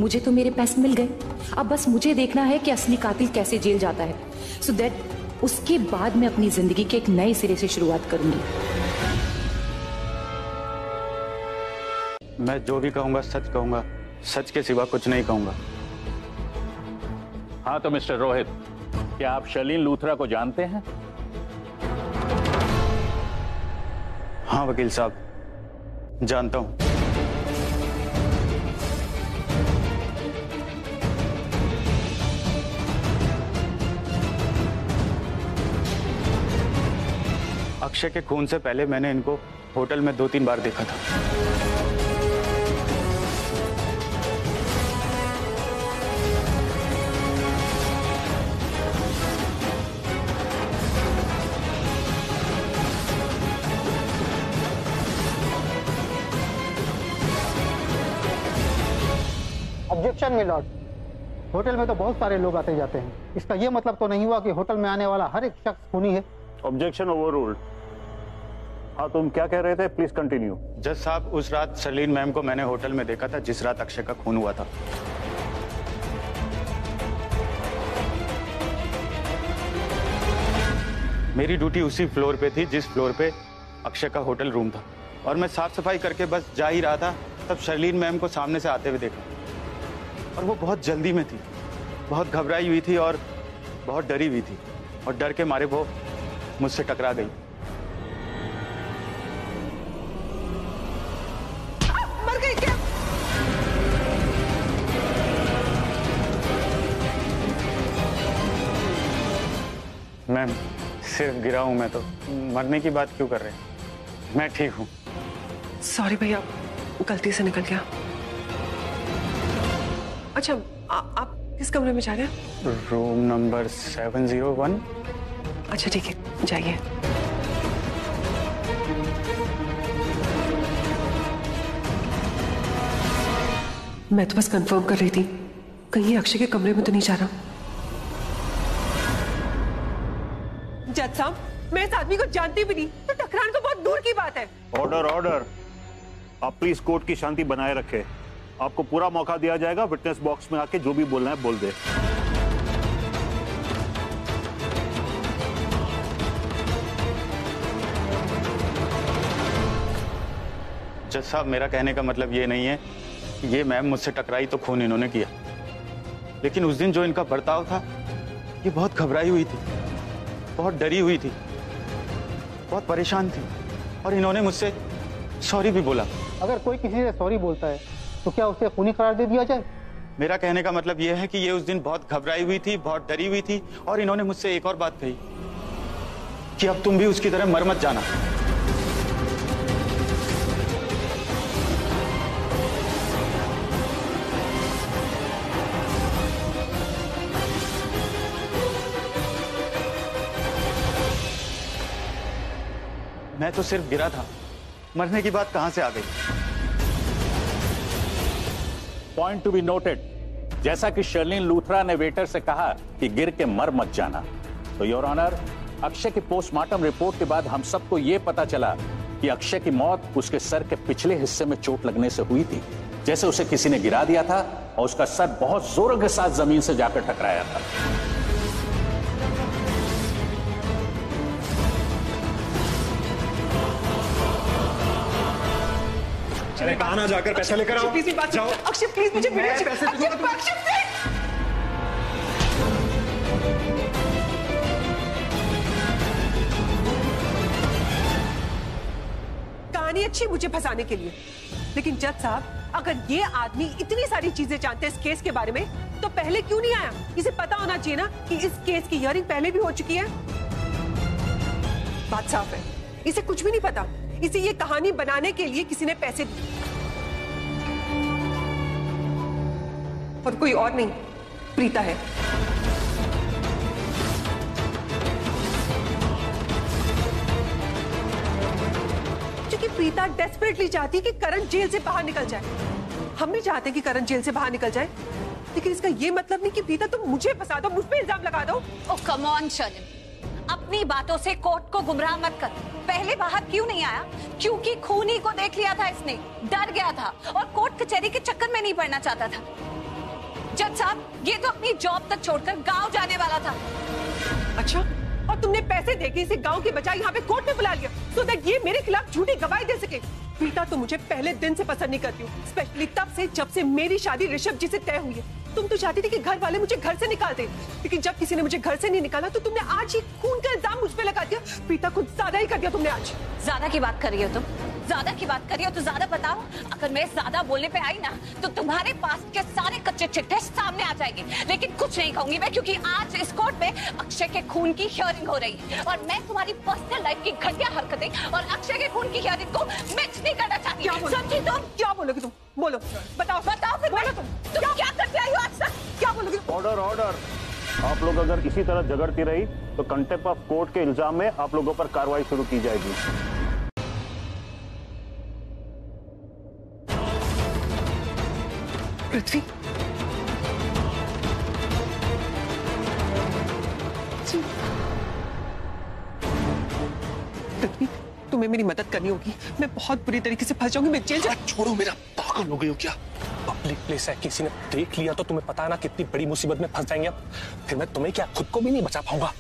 मुझे तो मेरे पैसे मिल गए, अब बस मुझे देखना है कि असली कातिल कैसे जेल जाता है, सो दैट उसके बाद मैं अपनी जिंदगी के एक नए सिरे से शुरुआत करूंगी। मैं जो भी कहूंगा सच कहूंगा, सच के सिवा कुछ नहीं कहूंगा। हाँ तो मिस्टर रोहित, क्या आप शर्लिन लूथरा को जानते हैं? हाँ वकील साहब, जानता हूं। अक्षय के खून से पहले मैंने इनको होटल में 2-3 बार देखा था। ऑब्जेक्शन मिलॉर्ड, होटल में तो बहुत सारे लोग आते जाते हैं, इसका यह मतलब तो नहीं हुआ कि होटल में आने वाला हर एक शख्स खूनी है। Objection overruled. हाँ, तुम क्या कह रहे थे? Please continue. जज साहब, उस रात शर्लीन मैम को मैंने होटल में देखा था जिस रात अक्षय का खून हुआ था। मेरी ड्यूटी उसी फ्लोर पे थी जिस फ्लोर पे अक्षय का होटल रूम था, और मैं साफ सफाई करके बस जा ही रहा था, तब शर्लीन मैम को सामने से आते हुए देखा। और वो बहुत जल्दी में थी, बहुत घबराई हुई थी और बहुत डरी हुई थी, और डर के मारे वो मुझसे टकरा गई। मर गई क्या? मैम, सिर्फ गिरा हूं मैं तो, मरने की बात क्यों कर रहे हैं? मैं ठीक हूं। सॉरी भैया, गलती से निकल गया। अच्छा, आप किस कमरे में जा रहे हैं? Room number 701। अच्छा ठीक है, जाइए। मैं तो बस कंफर्म कर रही थी, कहीं अक्षय के कमरे में तो नहीं जा रहा। जज साहब, मैं इस आदमी को जानती भी नहीं, तो टकराने तो बहुत दूर की बात है। Order order. आप प्लीज कोर्ट की शांति बनाए रखें। आपको पूरा मौका दिया जाएगा, विटनेस बॉक्स में आके जो भी बोलना है बोल दे। जज साहब, मेरा कहने का मतलब ये नहीं है कि ये मैम मुझसे टकराई तो खून इन्होंने किया, लेकिन उस दिन जो इनका बर्ताव था, ये बहुत घबराई हुई थी, बहुत डरी हुई थी, बहुत परेशान थी, और इन्होंने मुझसे सॉरी भी बोला। अगर कोई किसी से सॉरी बोलता है तो क्या उसे खूनी करार दे दिया जाए? मेरा कहने का मतलब यह है कि ये उस दिन बहुत घबराई हुई थी, बहुत डरी हुई थी, और इन्होंने मुझसे एक और बात कही कि अब तुम भी उसकी तरह मर मत जाना। मैं तो सिर्फ गिरा था, मरने की बात कहां से आ गई? पॉइंट टू बी नोटेड, जैसा कि शर्लिन लूथरा ने वेटर से कहा कि गिर के मर मत जाना, तो योर ऑनर, अक्षय की पोस्टमार्टम रिपोर्ट के बाद हम सबको यह पता चला कि अक्षय की मौत उसके सर के पिछले हिस्से में चोट लगने से हुई थी, जैसे उसे किसी ने गिरा दिया था और उसका सर बहुत जोरों के साथ जमीन से जाकर टकराया था। अरे कहाँ ना जाकर पैसा लेकर आओ। जाओ। अक्षय प्लीज मुझे पैसे कहानी अच्छी मुझे फंसाने के लिए, लेकिन जज साहब, अगर ये आदमी इतनी सारी चीजें जानते हैं इस केस के बारे में, तो पहले क्यों नहीं आया? इसे पता होना चाहिए ना कि इस केस की हियरिंग पहले भी हो चुकी है। बात साफ है, इसे कुछ भी नहीं पता। इसे ये कहानी बनाने के लिए किसी ने पैसे दिए, और कोई और नहीं, प्रीता है। क्योंकि प्रीता डेस्परेटली चाहती है कि करण जेल से बाहर निकल जाए। हम भी चाहते हैं कि करण जेल से बाहर निकल जाए, लेकिन इसका ये मतलब नहीं कि प्रीता तुम मुझे फंसा दो, मुझ पे इल्जाम लगा दो। ओ कम ऑन शर्लिन, अपनी बातों से कोर्ट को गुमराह मत कर। पहले बाहर क्यों नहीं आया? क्योंकि खूनी को देख लिया था इसने, डर गया था और कोर्ट कचहरी के चक्कर में नहीं पड़ना चाहता था। जज साहब, ये तो अपनी जॉब तक छोड़कर गांव जाने वाला था। अच्छा, और तुमने पैसे देके इसे गांव के बजाय यहाँ पे कोर्ट में बुला लिया, सो दैट ये मेरे खिलाफ झूठी गवाही दे सके। प्रीता तो मुझे पहले दिन से पसंद नहीं करती हूँ, स्पेशली तब से जब से मेरी शादी ऋषभ जी से तय हुई है। तुम तो चाहती थी कि घर वाले मुझे घर से निकाल दे, लेकिन जब किसी ने मुझे घर से नहीं निकाला तो तुमने आज ही खून का इल्जाम मुझ पे लगा दिया। प्रीता, कुछ ज्यादा ही कर दिया तुमने आज। ज्यादा की बात कर रही हो तुम? ज्यादा की बात कर रही हो तो ज्यादा बताओ। अगर मैं ज्यादा बोलने पे आई ना तो तुम्हारे पास के सारे कच्चे चिट्ठे सामने आ जाएंगे, लेकिन कुछ नहीं कहूंगी मैं, क्योंकि आज इस कोर्ट में अक्षय के खून की हियरिंग हो रही है और मैं तुम्हारी पर्सनल लाइफ की घटिया हरकतें और अक्षय के खून की हियरिंग को मैच नहीं करना चाहती। समझी तुम? क्या बोलोगी तुम? बोलो, बताओ फिर। बोलो तुम क्या करते आई हो आज तक? क्या बोलोगी? Order order. आप लोग अगर इसी तरह झगड़ती रही तो कंटेम्प्ट ऑफ कोर्ट के इल्जाम में आप लोगों पर कार्रवाई शुरू की जाएगी। पृथ्वी, पृथ्वी, तुम्हें मेरी मदद करनी होगी। मैं बहुत बुरी तरीके से फंस जाऊंगी, मैं जेल छोड़ो, मेरा पागल हो गई हो क्या? पब्लिक प्लेस है, किसी ने देख लिया तो तुम्हें पता है ना कितनी बड़ी मुसीबत में फंस जाएंगे। फिर मैं तुम्हें क्या खुद को भी नहीं बचा पाऊंगा।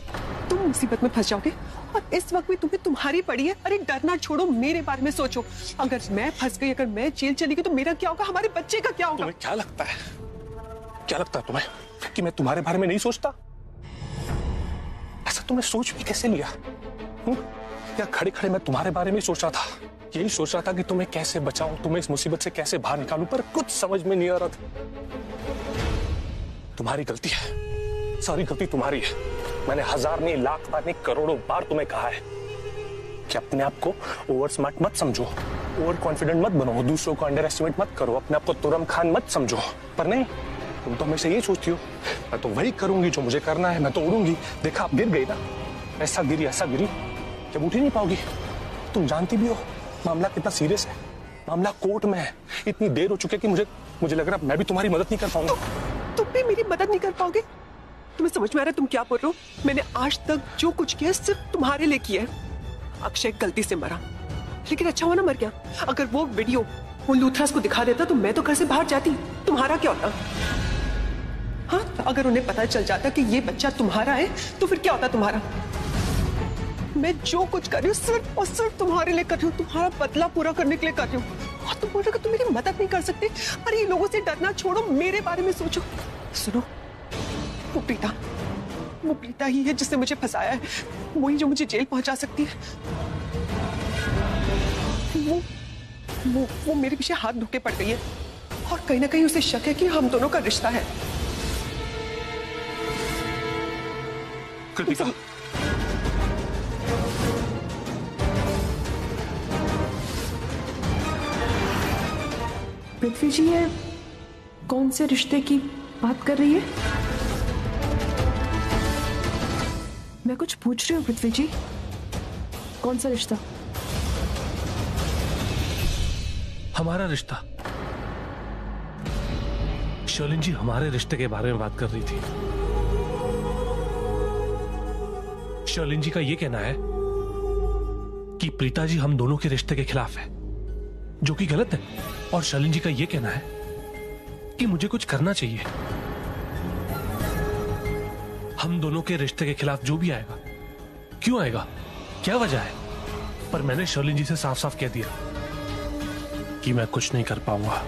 तुम मुसीबत में फंस जाओगे और इस वक्त भी तुम्हें तुम्हारी पड़ी है। अरे डरना छोड़ो, मेरे बारे में सोचो। अगर मैं फंस गई, अगर मैं जेल चली गई तो मेरा क्या होगा, हमारे बच्चे का क्या होगा? तुम्हें क्या लगता है तुम्हें कि मैं तुम्हारे बारे में नहीं सोचता? ऐसा तुमने सोच भी कैसे लिया? या खड़े खड़े मैं तुम्हारे बारे में सोच रहा था, यही सोच रहा था कि तुम्हें कैसे बचाऊं, तुम्हें इस मुसीबत से कैसे बाहर निकालूं, पर कुछ समझ में नहीं आ रहा था। तुम्हारी गलती है, सारी गलती तुम्हारी है। मैंने 1000 नहीं, लाख बार नहीं, करोड़ों बार तुम्हें कहा है कि अपने आप को ओवर स्मार्ट मत समझो, ओवर कॉन्फिडेंट मत बनो, दूसरों को अंडर एस्टिमेट मत करो, अपने आप को तुरम खान मत समझो। पर नहीं, तुम तो हमेशा ये सोचती हो मैं तो वही करूंगी जो मुझे करना है, मैं तो उड़ूंगी। देखा, आप गिर गई ना, ऐसा गिरी जब उठ ही नहीं पाओगी। तुम जानती भी हो मामला कितना सीरियस है, मामला कोर्ट में है, इतनी देर हो चुकी है कि मुझे लग रहा है मैं भी तुम्हारी मदद नहीं कर पाऊंगा। तुम भी मेरी मदद नहीं कर पाओगे? तुम्हें समझ में आ रहा है तुम क्या बोल रहे हो? मैंने आज तक जो कुछ किया सिर्फ तुम्हारे लिए किया है। अक्षय गलती से मरा, लेकिन अच्छा हुआ ना मर गया। अगर वो वीडियो वो लूथरास को दिखा देता तो मैं तो घर से बाहर जाती, तुम्हारा क्या होता? हाँ, अगर उन्हें पता चल जाता कि ये बच्चा तुम्हारा है तो फिर क्या होता तुम्हारा? मैं जो कुछ कर रही हूँ सिर्फ और सिर्फ तुम्हारे लिए कर रही हूँ, तुम्हारा बदला पूरा करने के लिए कर रही हूँ। और तुम बोल रहे हो कि तुम मेरी मदद नहीं कर सकते? अरे ये लोगों से डरना छोड़ो, मेरे बारे में सोचो। सुनो, वो प्रीता ही है जिसने मुझे फंसाया है, वही जो मुझे जेल पहुंचा सकती है। वो मेरे पीछे हाथ धोके पड़ गई है और कहीं ना कहीं उसे शक है कि हम दोनों का रिश्ता है। कृतिका, पृथ्वी जी, ये कौन से रिश्ते की बात कर रही है? मैं कुछ पूछ रही हूँ पृथ्वी जी, कौन सा रिश्ता? हमारा रिश्ता। शर्लिन जी हमारे रिश्ते के बारे में बात कर रही थी। शर्लिन जी का यह कहना है कि प्रीता जी हम दोनों के रिश्ते के खिलाफ है, जो कि गलत है। और शर्लिन जी का यह कहना है कि मुझे कुछ करना चाहिए। हम दोनों के रिश्ते के खिलाफ जो भी आएगा, क्यों आएगा, क्या वजह है, पर मैंने शर्लिन जी से साफ साफ कह दिया कि मैं कुछ नहीं कर पाऊंगा,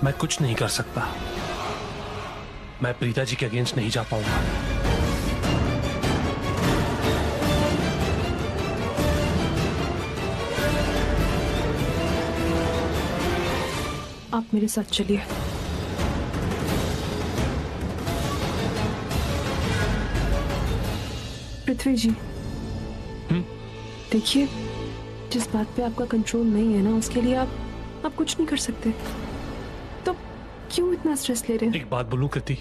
मैं कुछ नहीं कर सकता, मैं प्रीता जी के अगेंस्ट नहीं जा पाऊंगा। आप मेरे साथ चलिए। पृथ्वी जी, देखिए, जिस बात पे आपका कंट्रोल नहीं है ना, उसके लिए आप कुछ नहीं कर सकते, तो क्यों इतना स्ट्रेस ले रहे हैं? एक बात बोलूं कृति,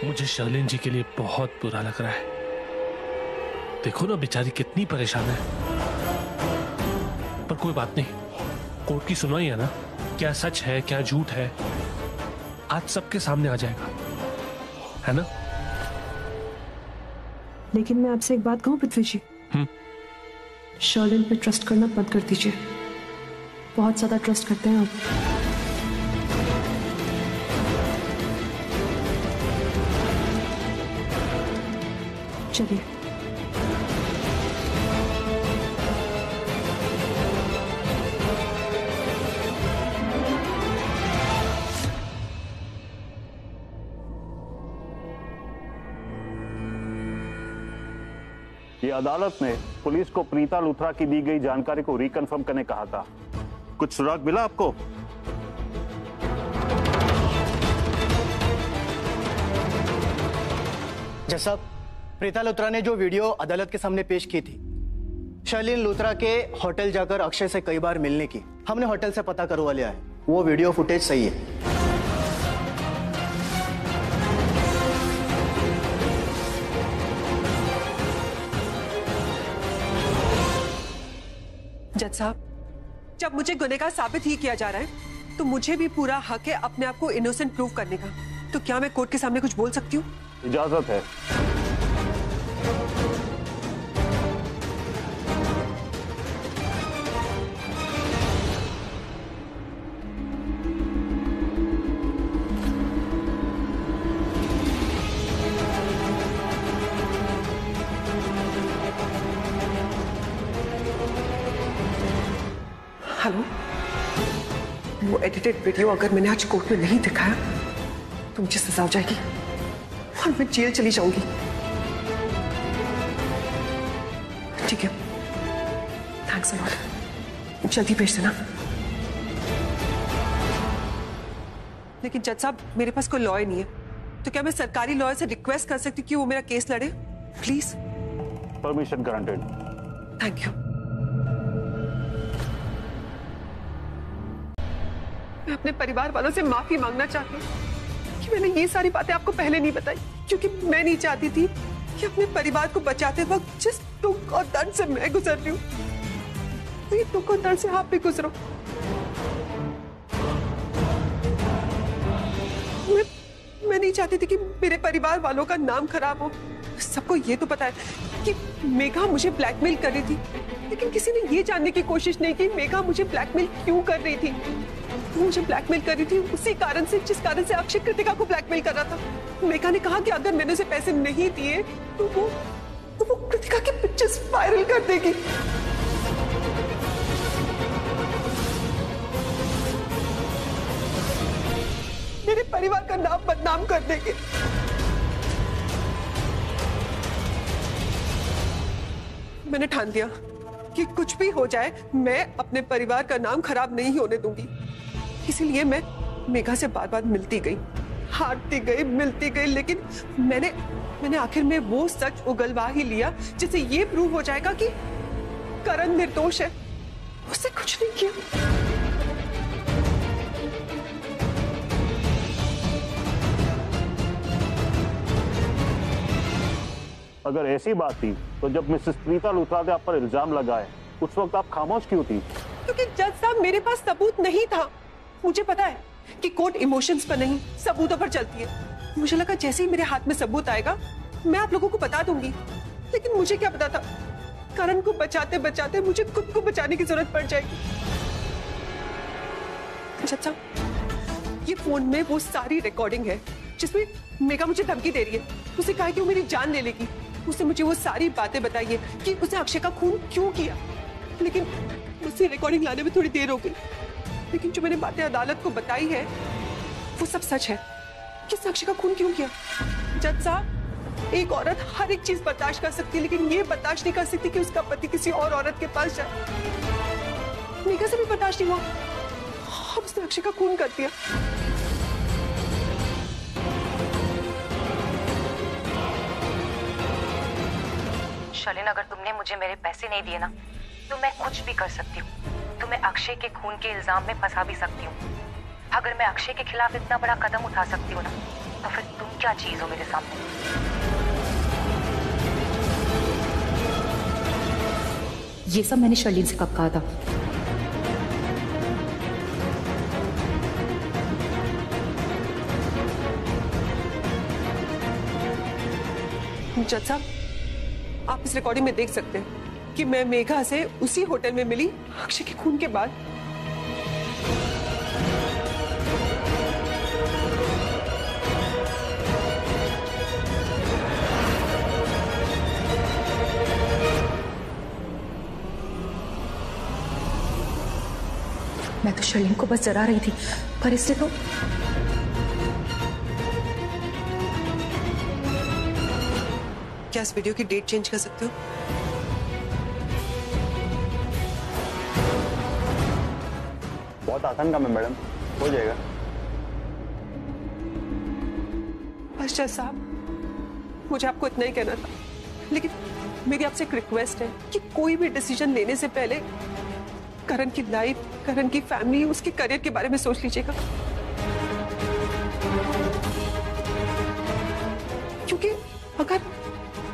मुझे शर्लिन जी के लिए बहुत बुरा लग रहा है। देखो ना बेचारी कितनी परेशान है, पर कोई बात नहीं, कोर्ट की सुनवाई है ना, क्या सच है क्या झूठ है आज सबके सामने आ जाएगा, है ना? लेकिन मैं आपसे एक बात कहूं पृथ्वी जी, शर्लिन पे ट्रस्ट करना बंद कर दीजिए। बहुत ज्यादा ट्रस्ट करते हैं आप। चलिए। ये अदालत ने पुलिस को प्रीता लूथरा की दी गई जानकारी को रिकंफर्म करने कहा था। कुछ सुराग मिला आपको? जैसा प्रीता लूथरा ने जो वीडियो अदालत के सामने पेश की थी, शर्लिन लूथरा के होटल जाकर अक्षय से कई बार मिलने की हमने होटल से पता करवा लिया है, वो वीडियो फुटेज सही है। जज साहब, जब मुझे गुनहगार साबित ही किया जा रहा है तो मुझे भी पूरा हक है अपने आप को इनोसेंट प्रूव करने का। तो क्या मैं कोर्ट के सामने कुछ बोल सकती हूँ? इजाजत है। हेलो, वो एडिटेड वीडियो अगर मैंने आज कोर्ट में नहीं दिखाया तो मुझे सजा हो जाएगी और मैं जेल चली जाऊंगी। ठीक है, थैंक्स अ लॉट, जल्दी भेज देना। लेकिन जज साहब, मेरे पास कोई लॉयर नहीं है, तो क्या मैं सरकारी लॉयर से रिक्वेस्ट कर सकती हूँ कि वो मेरा केस लड़े? Please. Permission granted. Thank you. मैं अपने परिवार वालों से माफी मांगना चाहती हूँ कि मैंने ये सारी बातें आपको पहले नहीं बताई, क्योंकि मैं नहीं चाहती थी कि अपने परिवार को बचाते वक्त जिस दुख और दर्द से मैं गुजर रही हूँ, ये दुख और दर्द से आप भी गुजरो। मैं नहीं चाहती थी कि मेरे परिवार वालों का नाम खराब हो। सबको ये तो पता है कि मेघा मुझे ब्लैकमेल कर रही थी, लेकिन किसी ने ये जानने की कोशिश नहीं की मेघा मुझे ब्लैकमेल क्यों कर रही थी। वो मुझे ब्लैकमेल कर रही थी उसी कारण से जिस कारण से अक्षय कृतिका को ब्लैकमेल कर रहा था। मेघा ने कहा कि अगर मैंने उसे पैसे नहीं दिए तो वो कृतिका की पिक्चर्स वायरल कर देगी। मेरे परिवार का नाम बदनाम कर देंगे। मैंने ठान दिया कि कुछ भी हो जाए मैं अपने परिवार का नाम खराब नहीं होने दूंगी। इसीलिए मैं मेघा से बार बार मिलती गई, हारती गई, मिलती गई, लेकिन मैंने आखिर में वो सच उगलवा ही लिया जिससे ये प्रूव हो जाएगा कि करण निर्दोष है, उससे कुछ नहीं किया। अगर ऐसी बात थी तो जब मिसेस प्रीता लूथरा ने आप पर इल्जाम लगाए उस वक्त आप खामोश क्यों थी? क्योंकि जज साहब मेरे पास सबूत नहीं था। मुझे पता है कि कोर्ट इमोशंस पर नहीं सबूतों पर चलती है। मुझे लगा जैसे ही मेरे हाथ में सबूत आएगा मैं आप लोगों को बता दूंगी, लेकिन मुझे क्या पता था करण को बचाते बचाते मुझे खुद को बचाने की जरूरत पड़ जाएगी। जज साहब, ये फोन में वो सारी रिकॉर्डिंग है जिसमें मेघा मुझे धमकी दे रही है। उसे कहा कि वो मेरी जान ले लेगी। उसने मुझे वो सारी बातें बताई है कि उसने अक्षय का खून क्यों किया, लेकिन मुझसे रिकॉर्डिंग लाने में थोड़ी देर हो गई। लेकिन जो मैंने बातें अदालत को बताई है वो सब सच है कि उसने अक्षय का खून क्यों किया। जज साहब, एक औरत हर एक चीज बर्दाश्त कर सकती है, लेकिन ये बर्दाश्त नहीं कर सकती कि उसका पति किसी और औरत के पास जाए। मेघा से भी बर्दाश्त नहीं हुआ और उसने अक्षय का खून कर दिया। शर्लिन, अगर तुमने मुझे मेरे पैसे नहीं दिए ना तो मैं कुछ भी कर सकती हूँ। तुम्हें अक्षय के खून के इल्जाम में फंसा भी सकती हूँ। अगर मैं अक्षय के खिलाफ इतना बड़ा कदम उठा सकती हूँ ना तो फिर तुम क्या चीज हो मेरे सामने? ये सब मैंने शर्लिन से कब कहा था? जज साहब, आप इस रिकॉर्डिंग में देख सकते हैं कि मैं मेघा से उसी होटल में मिली अक्षय के खून के बाद। मैं तो शर्लिन को बस जरा रही थी, पर इससे तो क्या इस वीडियो की डेट चेंज कर सकते हो? बहुत आसान काम है मैडम, हो जाएगा। बस जज साहब, मुझे आपको इतना ही कहना था, लेकिन मेरी आपसे एक रिक्वेस्ट है कि कोई भी डिसीजन लेने से पहले करण की लाइफ, करण की फैमिली, उसके करियर के बारे में सोच लीजिएगा। क्योंकि अगर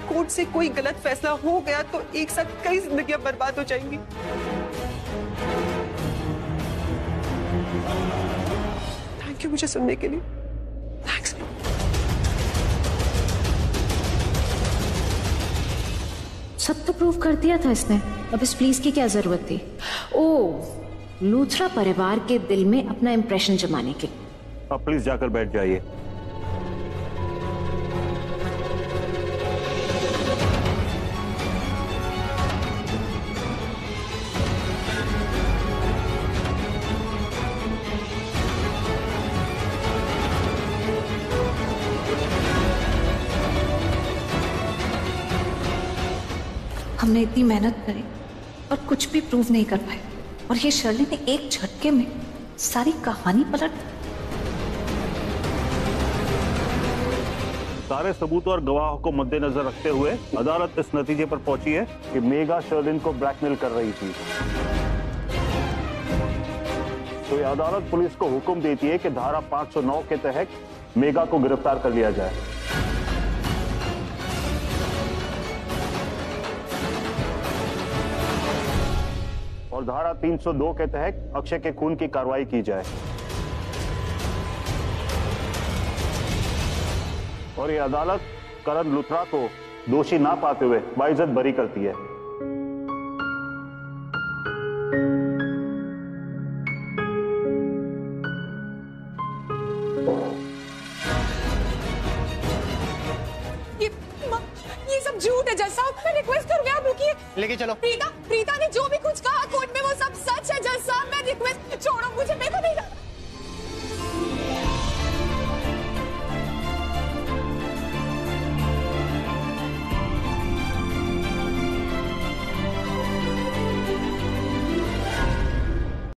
कोर्ट से कोई गलत फैसला हो गया तो एक साथ कई जिंदगियां बर्बाद हो जाएंगी। थैंक यू मुझे सुनने के लिए। थैंक्स। सब तो प्रूव कर दिया था इसने, अब इस प्लीज की क्या जरूरत थी? ओ, लूथरा परिवार के दिल में अपना इंप्रेशन जमाने के। अब प्लीज जाकर बैठ जाइए। हमने इतनी मेहनत करी और कुछ भी प्रूव नहीं कर पाए, और ये शर्लिन ने एक झटके में सारी कहानी पलट दी। सारे सबूतों और गवाहों को मद्देनजर रखते हुए अदालत इस नतीजे पर पहुंची है कि मेगा शर्लिन को ब्लैकमेल कर रही थी। तो ये अदालत पुलिस को हुक्म देती है कि धारा 509 के तहत मेगा को गिरफ्तार कर लिया जाए। और धारा 302 के तहत अक्षय के खून की कार्रवाई की जाए। और ये अदालत करण लूथरा को दोषी ना पाते हुए बाइज्जत बरी करती है। ये सब झूठ है जज साहब, मैं रिक्वेस्ट करूंगी आप रुकिए। लेके चलो। प्रीता ने जो भी कुछ कहा कोर्ट में वो सब सच है जज साहब, मैं रिक्वेस्ट, छोड़ो मुझे, मेरे को नहीं